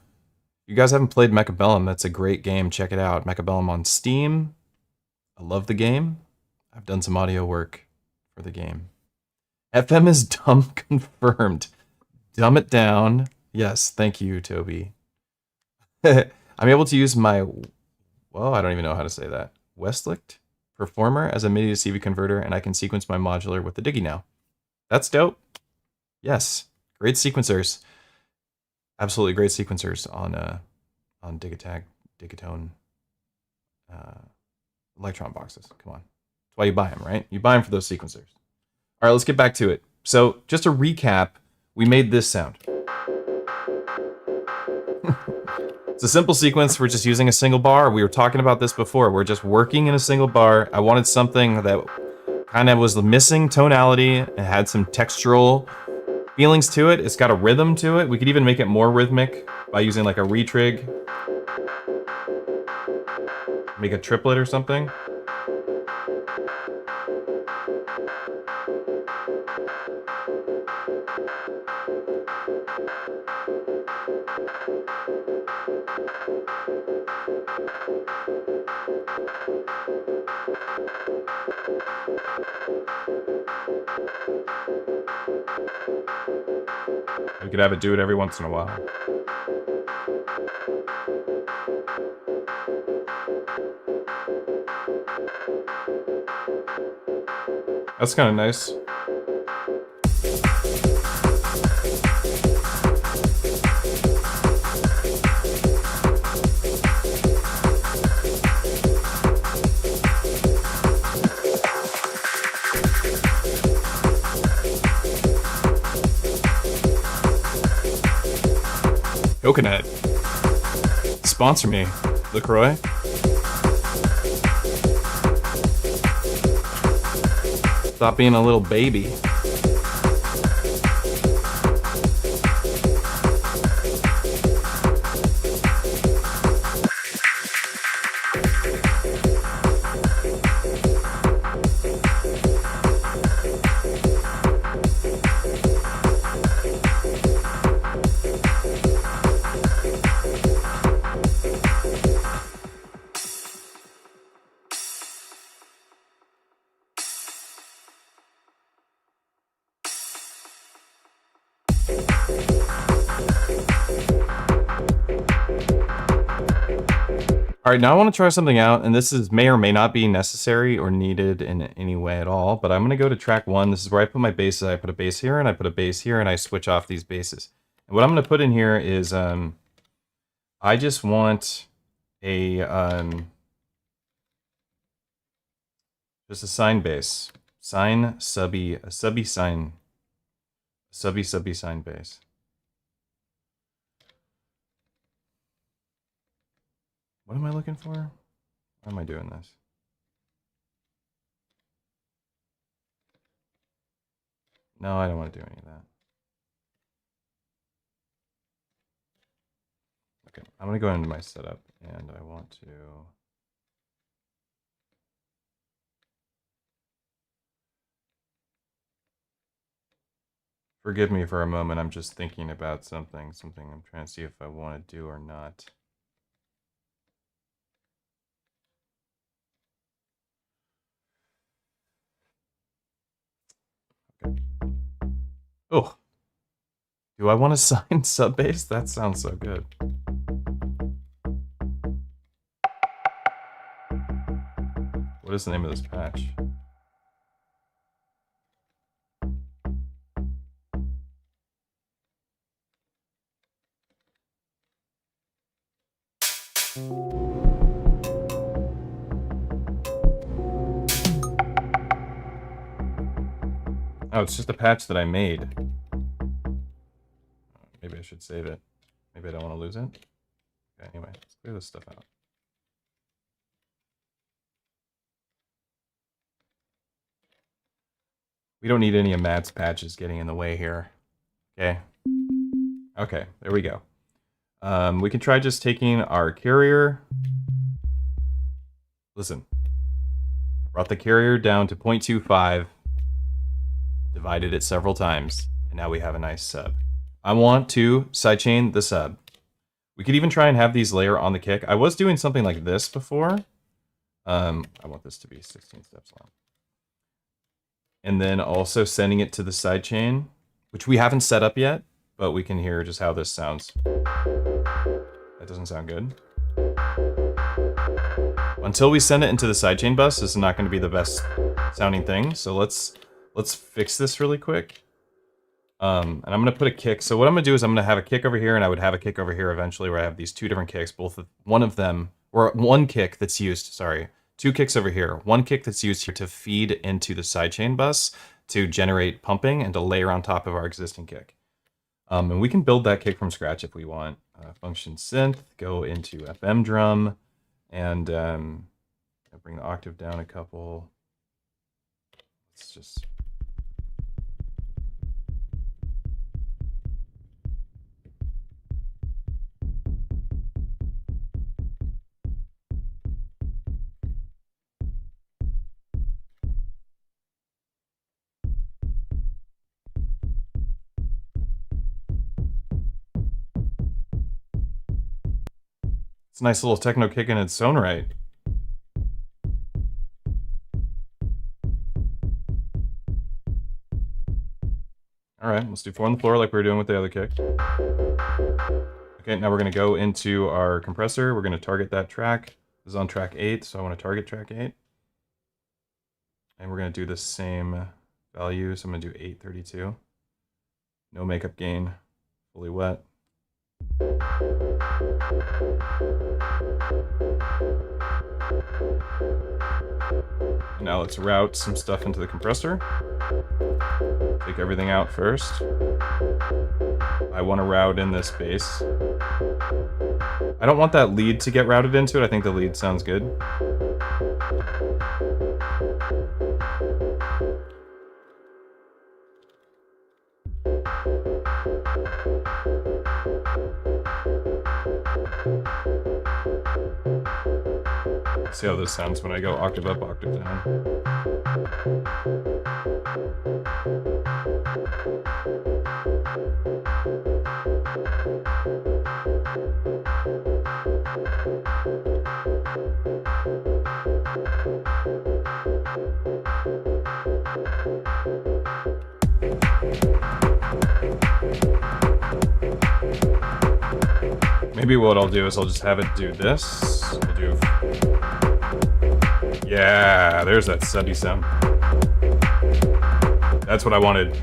You guys haven't played Mechabellum, that's a great game. Check it out. Mechabellum on Steam. I love the game. I've done some audio work for the game. FM is dumb confirmed. Dumb it down. Yes, thank you, Toby. I'm able to use my, well, I don't even know how to say that, Westlicht Performer as a MIDI to CV converter, and I can sequence my modular with the Digi now. That's dope. Yes, great sequencers. Absolutely great sequencers on Digitone Electron boxes. Come on. That's why you buy them, right? You buy them for those sequencers. All right, let's get back to it. So just to recap, we made this sound. It's a simple sequence. We're just using a single bar. We were talking about this before. We're just working in a single bar. I wanted something that kind of was missing tonality and had some textural feelings to it. It's got a rhythm to it. We could even make it more rhythmic by using like a retrig. Make a triplet or something. We could have it do it every once in a while. That's kind of nice. Coconut. Sponsor me, LaCroix. Stop being a little baby. All right, now I want to try something out, and this is may or may not be necessary or needed in any way at all, but I'm going to go to track 1. This is where I put my basses. I put a bass here, and I put a bass here, and I switch off these basses. And what I'm going to put in here is, I just want a, just a sine bass. Sine, subby, a subby sine. Subby sine bass. What am I looking for? Why am I doing this? No, I don't want to do any of that. Okay, I'm going to go into my setup, and I want to... Forgive me for a moment, I'm just thinking about something I'm trying to see if I want to do or not. Okay. Oh, do I want to sign sub bass? That sounds so good. What is the name of this patch? Oh, it's just a patch that I made. Maybe I should save it. Maybe I don't want to lose it. Okay, anyway, let's clear this stuff out. We don't need any of Matt's patches getting in the way here. Okay. Okay, there we go. We can try just taking our carrier. Listen. Brought the carrier down to 0.25. Divided it several times. And now we have a nice sub. I want to sidechain the sub. We could even try and have these layer on the kick. I was doing something like this before. I want this to be 16 steps long. And then also sending it to the sidechain, which we haven't set up yet, but we can hear just how this sounds. That doesn't sound good. Until we send it into the sidechain bus, this is not going to be the best sounding thing. So let's fix this really quick. And I'm going to put a kick. So what I'm going to do is I'm going to have a kick over here, and I would have a kick over here eventually where I have these two different kicks, one of them, or one kick that's used, sorry. Two kicks over here. One kick that's used here to feed into the sidechain bus to generate pumping and to layer on top of our existing kick. And we can build that kick from scratch if we want. Function synth, go into FM drum, and bring the octave down a couple. Let's just... It's a nice little techno kick in its own right. All right, let's do 4 on the floor like we were doing with the other kick. Okay, now we're gonna go into our compressor. We're gonna target that track. This is on track 8, so I wanna target track 8. And we're gonna do the same value, so I'm gonna do 832. No makeup gain, fully wet. Now let's route some stuff into the compressor. Take everything out first. I want to route in this bass. I don't want that lead to get routed into it. I think the lead sounds good. See how this sounds when I go octave up, octave down. Maybe what I'll do is I'll just have it do this. We'll do Yeah, there's that subby sound. That's what I wanted.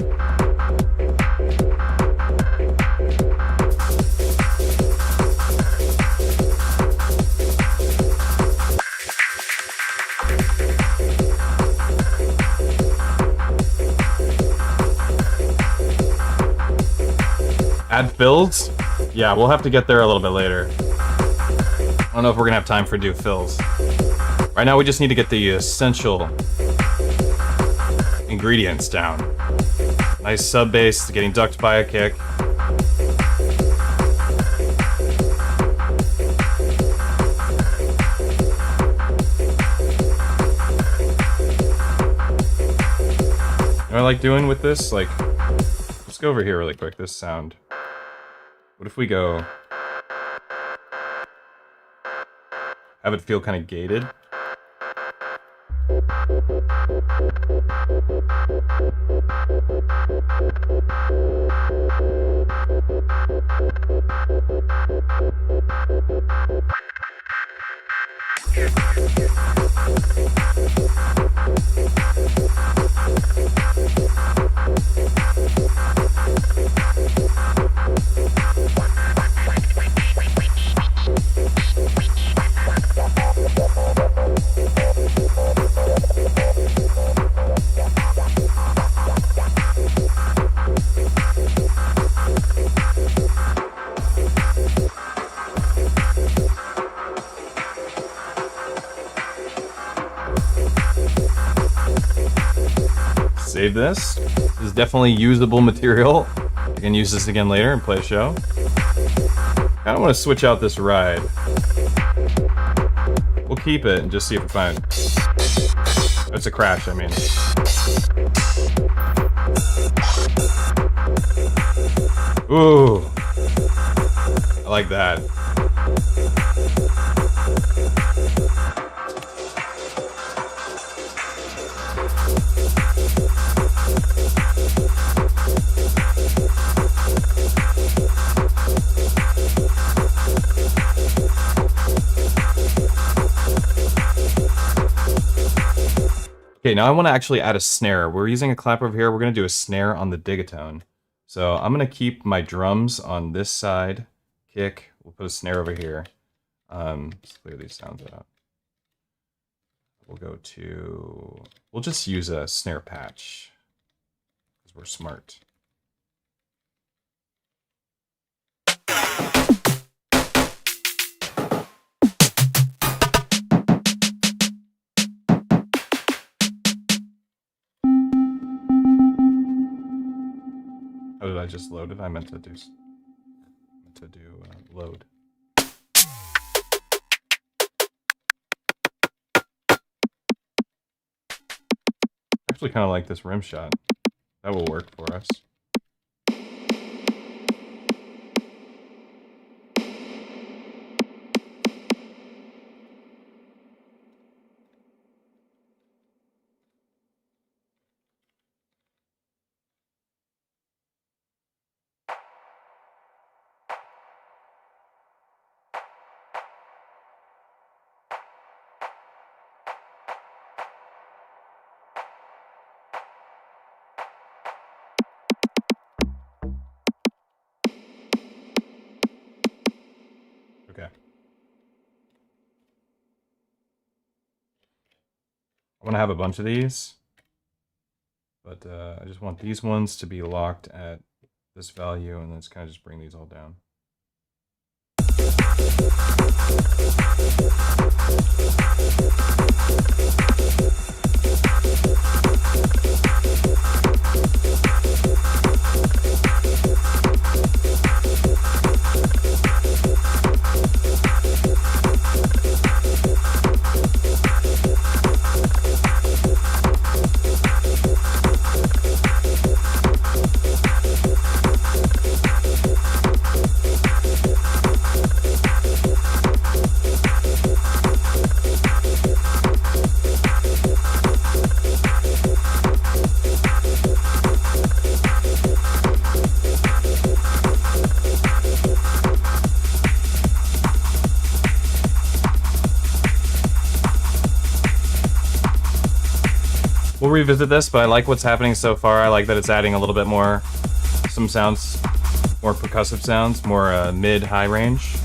Add fills? Yeah, we'll have to get there a little bit later. I don't know if we're gonna have time for do fills. Right now we just need to get the essential ingredients down. Nice sub bass, getting ducked by a kick. You know what I like doing with this? Like, let's go over here really quick, this sound. What if we go... have it feel kind of gated? Save this. This is definitely usable material. I can use this again later and play a show. I don't want to switch out this ride. We'll keep it and just see if we find... It's a crash, I mean. Ooh. I like that. Okay, now I want to actually add a snare. We're using a clap over here. We're going to do a snare on the Digitone. So I'm going to keep my drums on this side. Kick. We'll put a snare over here. Let's clear these sounds out. We'll go to... We'll just use a snare patch. Because we're smart. Oh, did I just load it? I meant to do load. Actually, kind of like this rim shot. That will work for us. Okay. I want to have a bunch of these, but I just want these ones to be locked at this value, and then it's kind of just bring these all down. We'll revisit this, but I like what's happening so far. I like that it's adding a little bit more, some sounds, more percussive sounds, more mid-high range.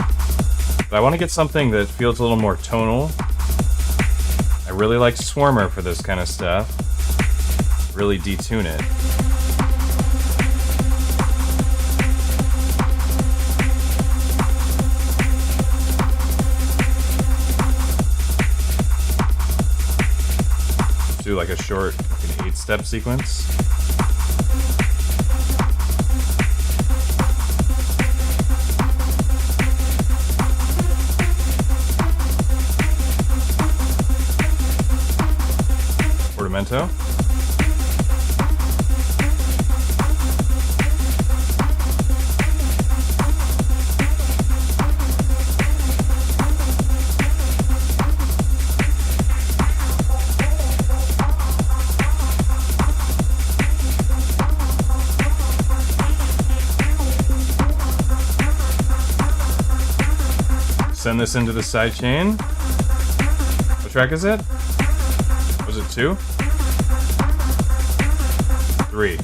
But I want to get something that feels a little more tonal. I really like Swarmer for this kind of stuff. Really detune it. Do like a short, like an 8-step sequence. Ornamento. Send this into the sidechain. What track is it? Was it 2? 3.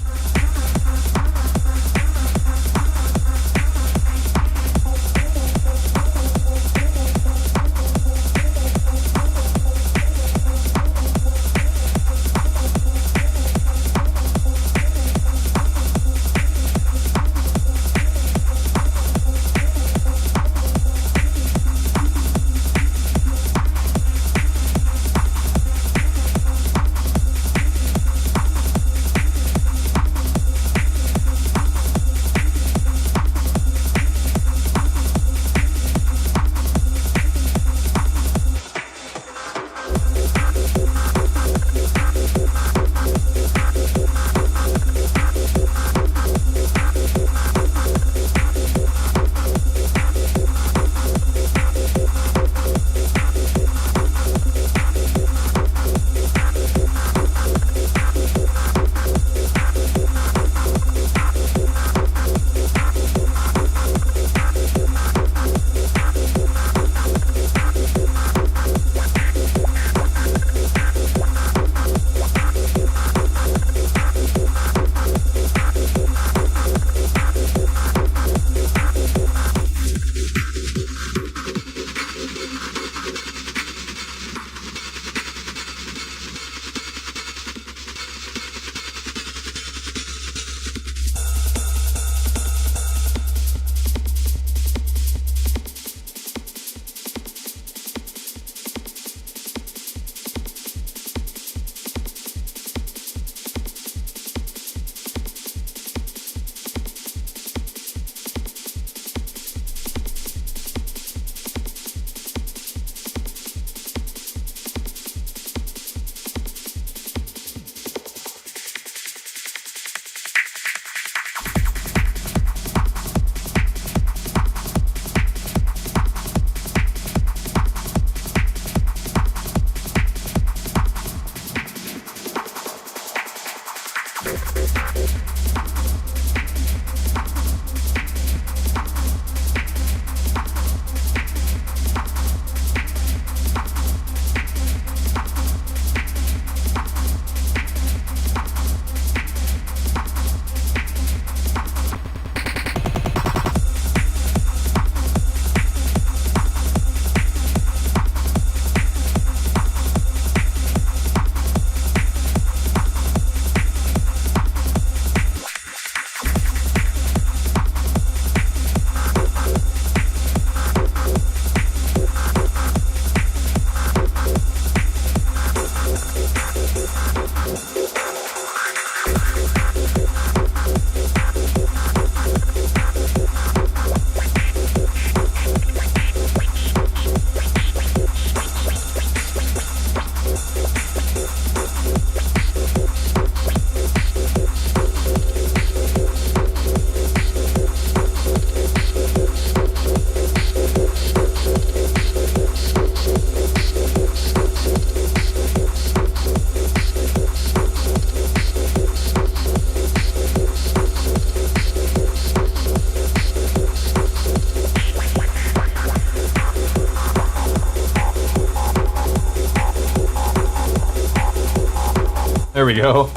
There we go.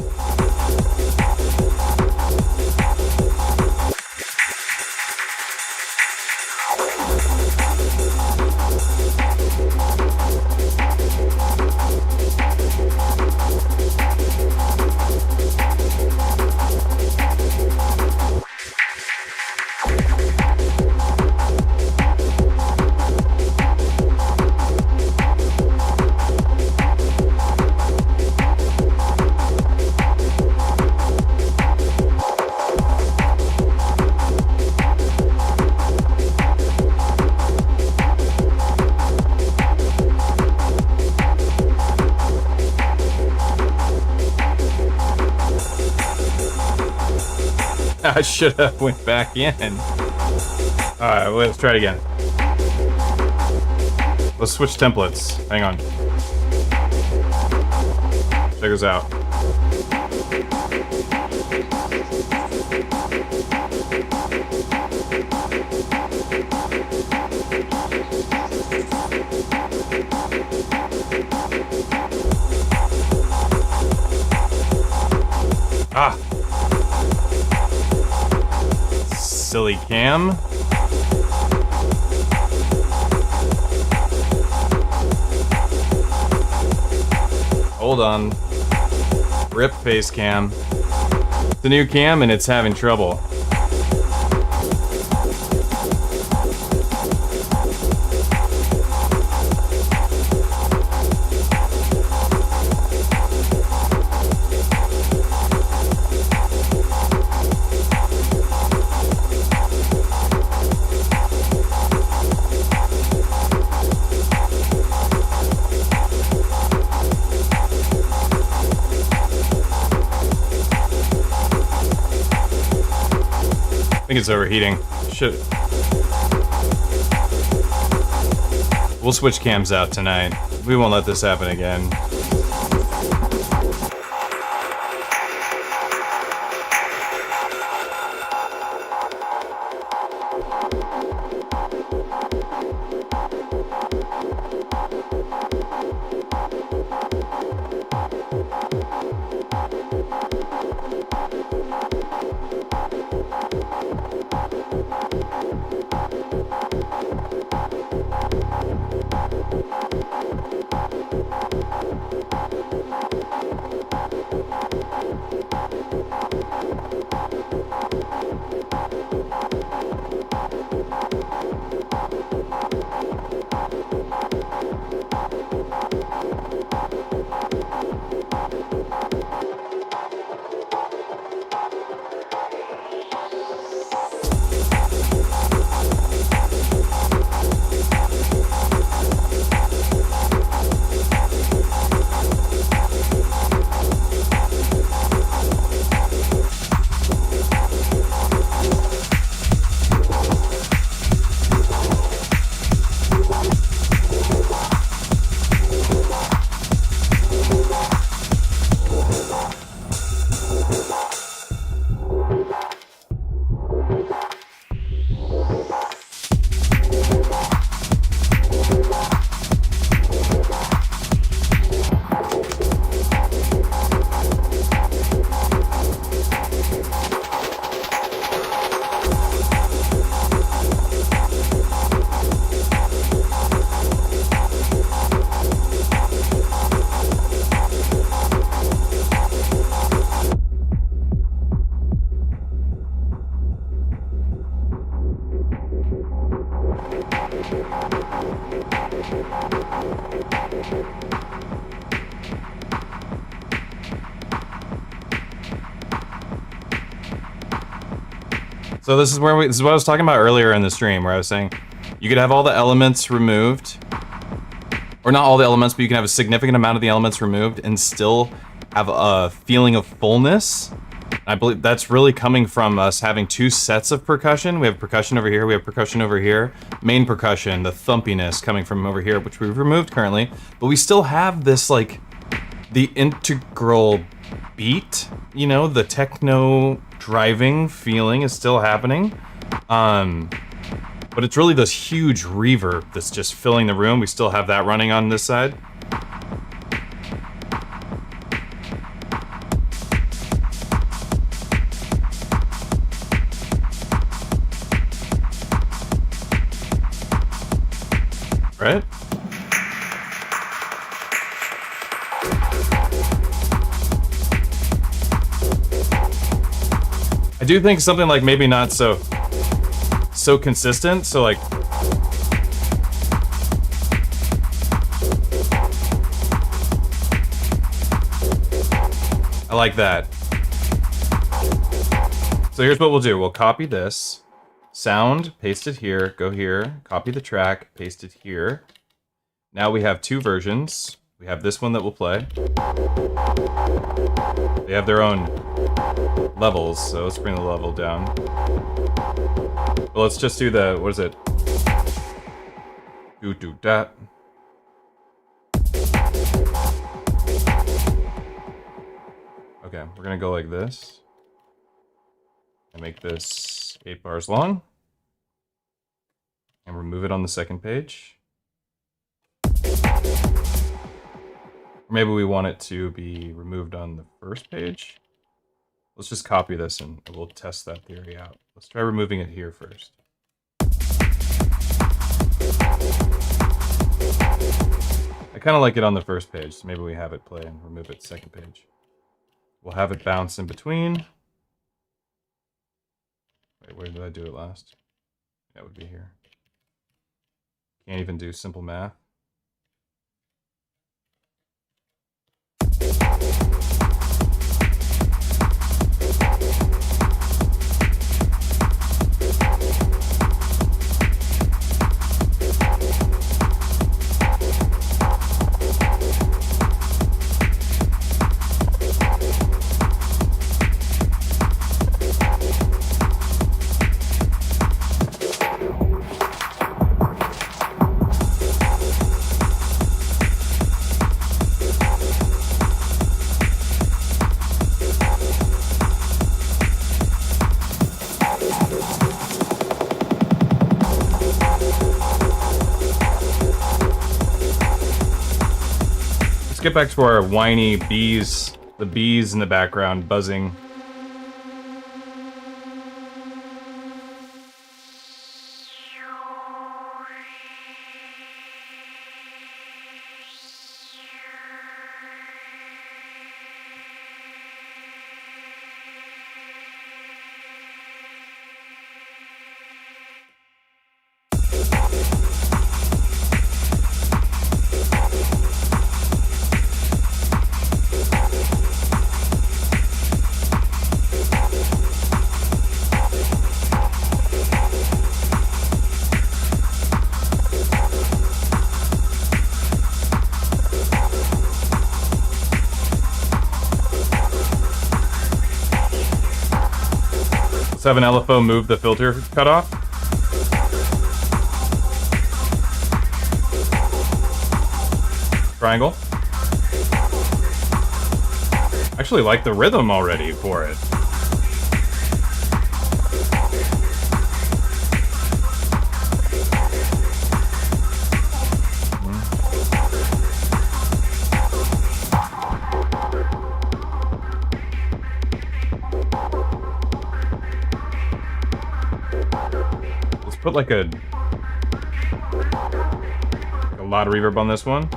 I should have went back in. Alright, let's try it again. Let's switch templates. Hang on. Check this out. Ah! Silly cam. Hold on. Rip face cam. It's the new cam and it's having trouble. I think it's overheating. Shit. We'll switch cams out tonight. We won't let this happen again. So this is where this is what I was talking about earlier in the stream, where I was saying you could have all the elements removed, or not all the elements, but you can have a significant amount of the elements removed and still have a feeling of fullness. I believe that's really coming from us having two sets of percussion. We have percussion over here, we have percussion over here. Main percussion, the thumpiness coming from over here, which we've removed currently, but we still have this, like, the integral beat, you know, the techno driving feeling is still happening. But it's really this huge reverb that's just filling the room. We still have that running on this side. do think something like maybe not so consistent, so like I like that. So here's what we'll do. We'll copy this sound, paste it here, go here, copy the track, paste it here. Now we have two versions. We have this one that will play. They have their own levels, so let's bring the level down. Well, let's just do the, what is it? Do that. Okay, we're gonna go like this. And make this 8 bars long. And remove it on the second page. Or maybe we want it to be removed on the first page. Let's just copy this and we'll test that theory out. Let's try removing it here first. I kind of like it on the first page, so maybe we have it play and remove it second page. We'll have it bounce in between. Wait, where did I do it last? That would be here. Can't even do simple math. Let's get back to our whiny bees, the bees in the background buzzing. Let's have an LFO move the filter cutoff. Triangle. Actually like the rhythm already for it. Put like a lot of reverb on this one.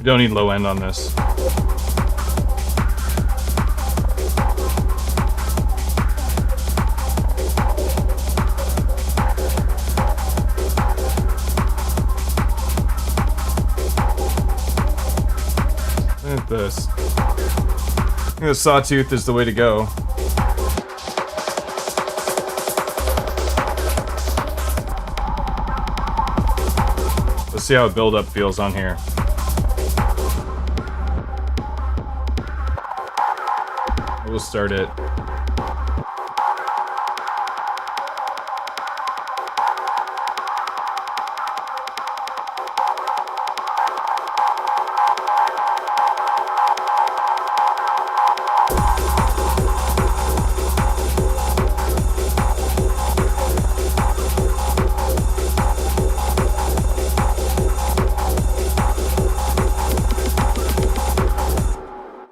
Don't need low end on this. this. I think the sawtooth is the way to go. Let's see how a build-up feels on here. We'll start it.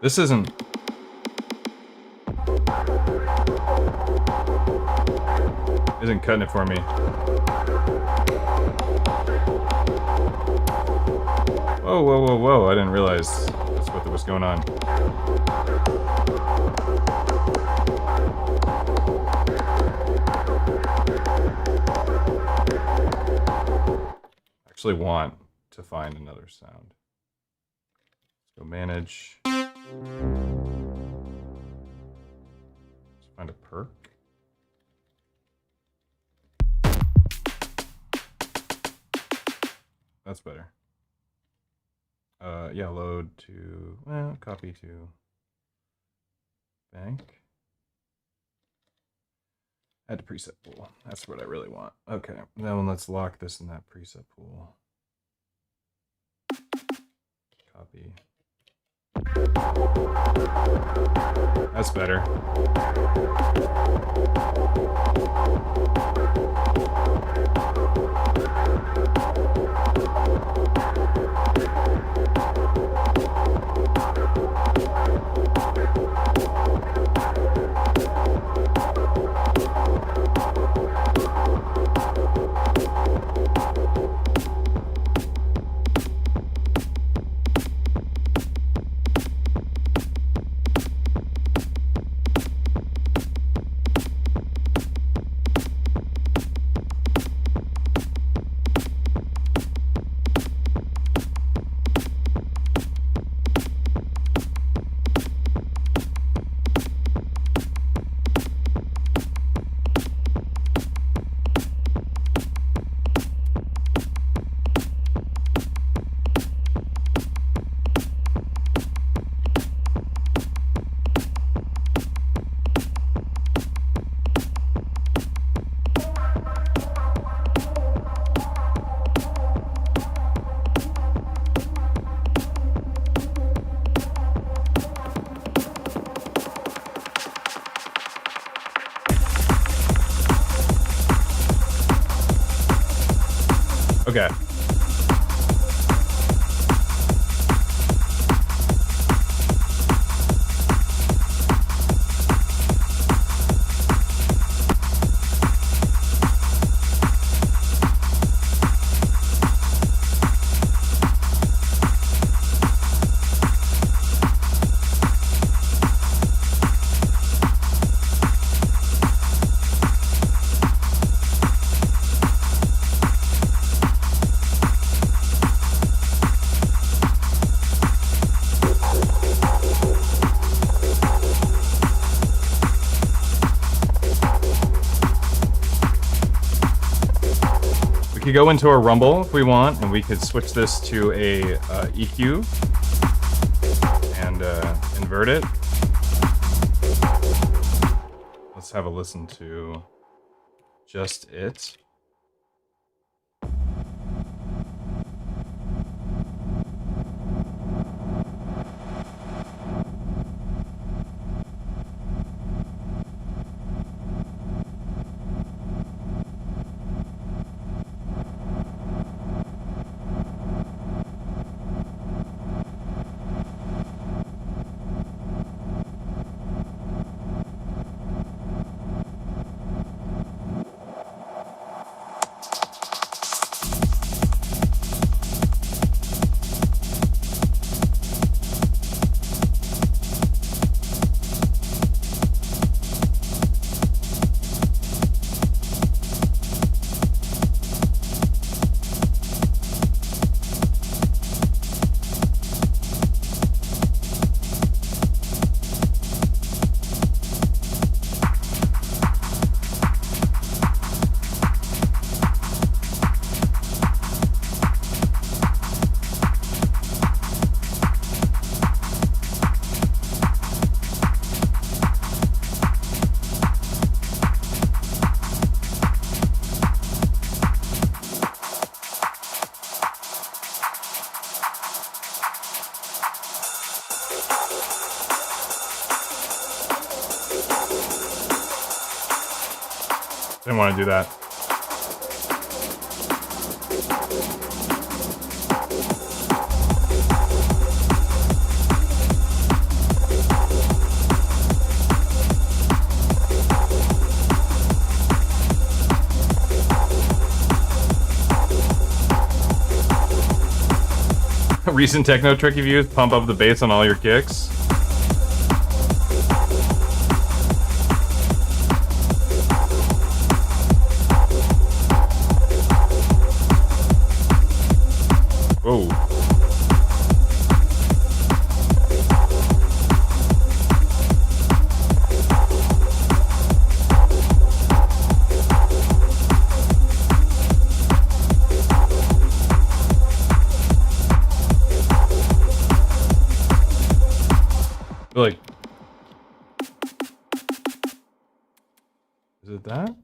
This isn't cutting it for me. Whoa, whoa, whoa, whoa, I didn't realize that's what was going on. Actually want to find another sound. Let's go manage. Let's find a perk. That's better. Yeah, load to, well, copy to bank. Add to preset pool. That's what I really want. Okay, then let's lock this in that preset pool. Copy. That's better. Okay. We could go into a rumble if we want, and we could switch this to a EQ and invert it. Let's have a listen to just it. Definitely want to do that. Recent techno trick you've used, pump up the bass on all your kicks. Whoa. Like, is it that?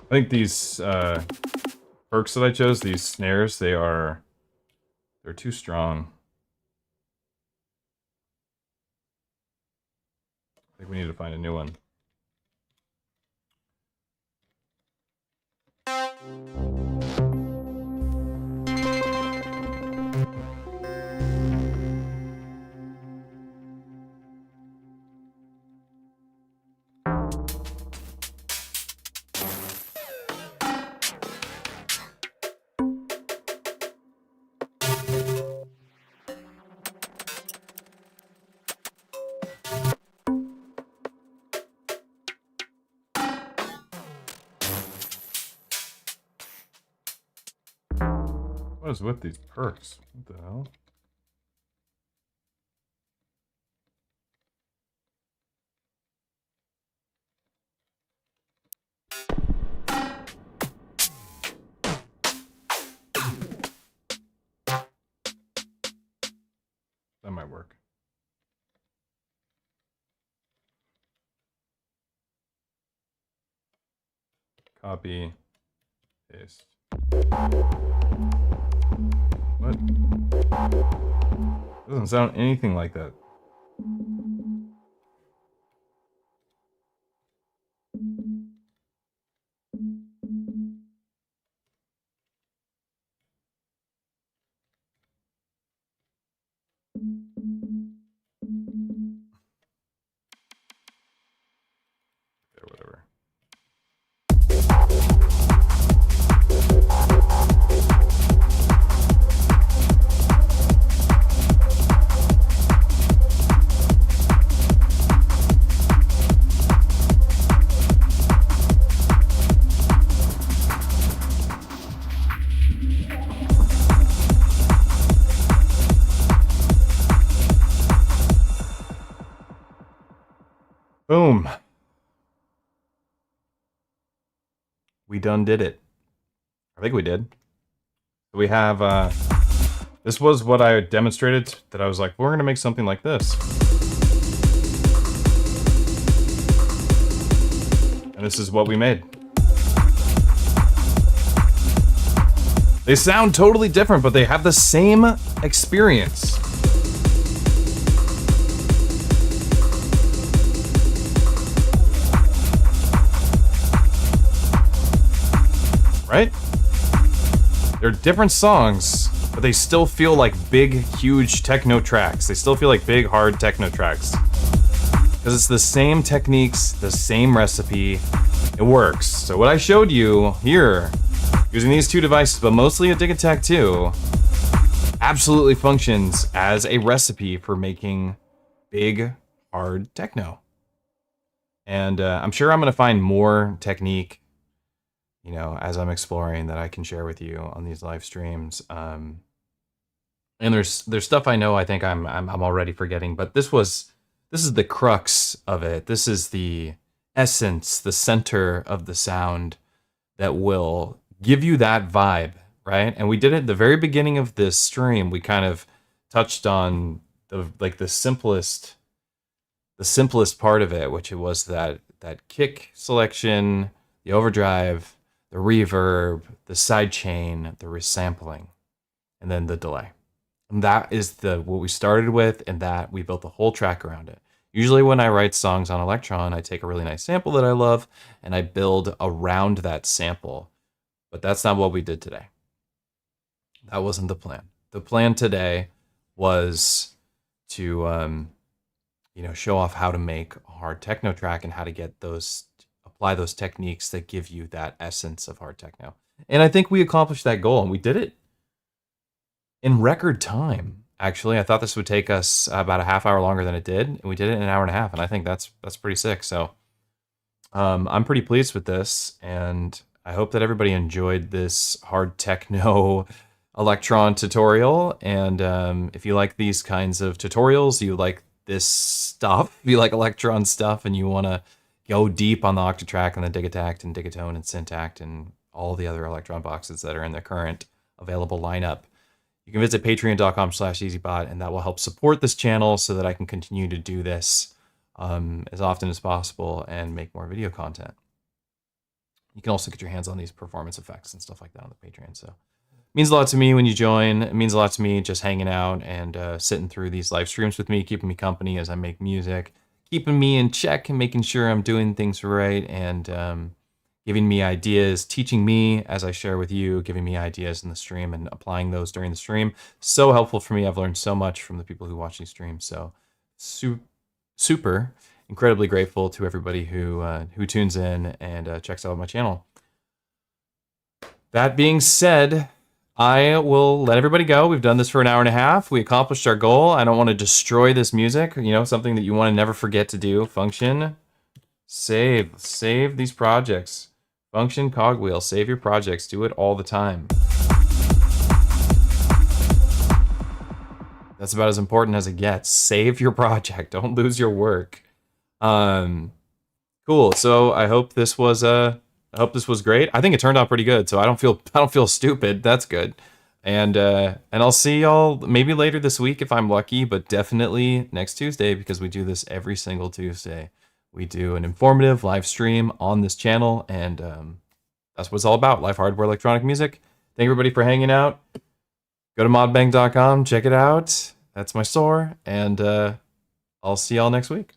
I think these perks that I chose, these snares, they're too strong. I think we need to find a new one. What is with these perks? What the hell? That might work. Copy, paste. What? Doesn't sound anything like that. Okay, whatever. Boom. We done did it. I think we did. We have, this was what I demonstrated, that I was like, we're gonna make something like this. And this is what we made. They sound totally different, but they have the same experience. Right? They're different songs, but they still feel like big, huge techno tracks. They still feel like big, hard techno tracks. Because it's the same techniques, the same recipe. It works. So what I showed you here, using these two devices, but mostly a DIgitakt II, absolutely functions as a recipe for making big, hard techno. And I'm sure I'm going to find more technique, you know, as I'm exploring that I can share with you on these live streams. And there's stuff I know I think I'm already forgetting, but this is the crux of it. This is the essence, the center of the sound that will give you that vibe, right? And we did it at the very beginning of this stream. We kind of touched on the simplest part of it, which it was that kick selection, the overdrive, the reverb, the sidechain, the resampling, and then the delay. And that is what we started with, and that we built the whole track around it. Usually when I write songs on Electron, I take a really nice sample that I love, and I build around that sample. But that's not what we did today. That wasn't the plan. The plan today was to show off how to make a hard techno track and how to apply those techniques that give you that essence of hard techno. And I think we accomplished that goal, and we did it in record time. Actually, I thought this would take us about a half hour longer than it did, and we did it in an hour and a half, and I think that's pretty sick. So I'm pretty pleased with this, and I hope that everybody enjoyed this hard techno Electron tutorial. And if you like these kinds of tutorials, you like this stuff, if you like Electron stuff, and you want to go deep on the Octatrack and the Digitakt and Digitone and Syntakt and all the other Electron boxes that are in the current available lineup, you can visit patreon.com/EZBOT, and that will help support this channel so that I can continue to do this as often as possible and make more video content. You can also get your hands on these performance effects and stuff like that on the Patreon. So it means a lot to me when you join. It means a lot to me just hanging out and sitting through these live streams with me, keeping me company as I make music, keeping me in check and making sure I'm doing things right, and giving me ideas, teaching me as I share with you, giving me ideas in the stream and applying those during the stream. So helpful for me. I've learned so much from the people who watch these streams. So super, incredibly grateful to everybody who tunes in and checks out my channel. That being said, I will let everybody go. We've done this for an hour and a half. We accomplished our goal. I don't want to destroy this music. You know, something that you want to never forget to do. Function, save these projects. Function, cogwheel, save your projects. Do it all the time. That's about as important as it gets. Save your project. Don't lose your work. Cool. So I hope this was great. I think it turned out pretty good. So I don't feel stupid. That's good. And I'll see y'all maybe later this week if I'm lucky, but definitely next Tuesday, because we do this every single Tuesday. We do an informative live stream on this channel, and that's what it's all about, live hardware electronic music. Thank everybody for hanging out. Go to modbang.com, check it out. That's my store, and I'll see y'all next week.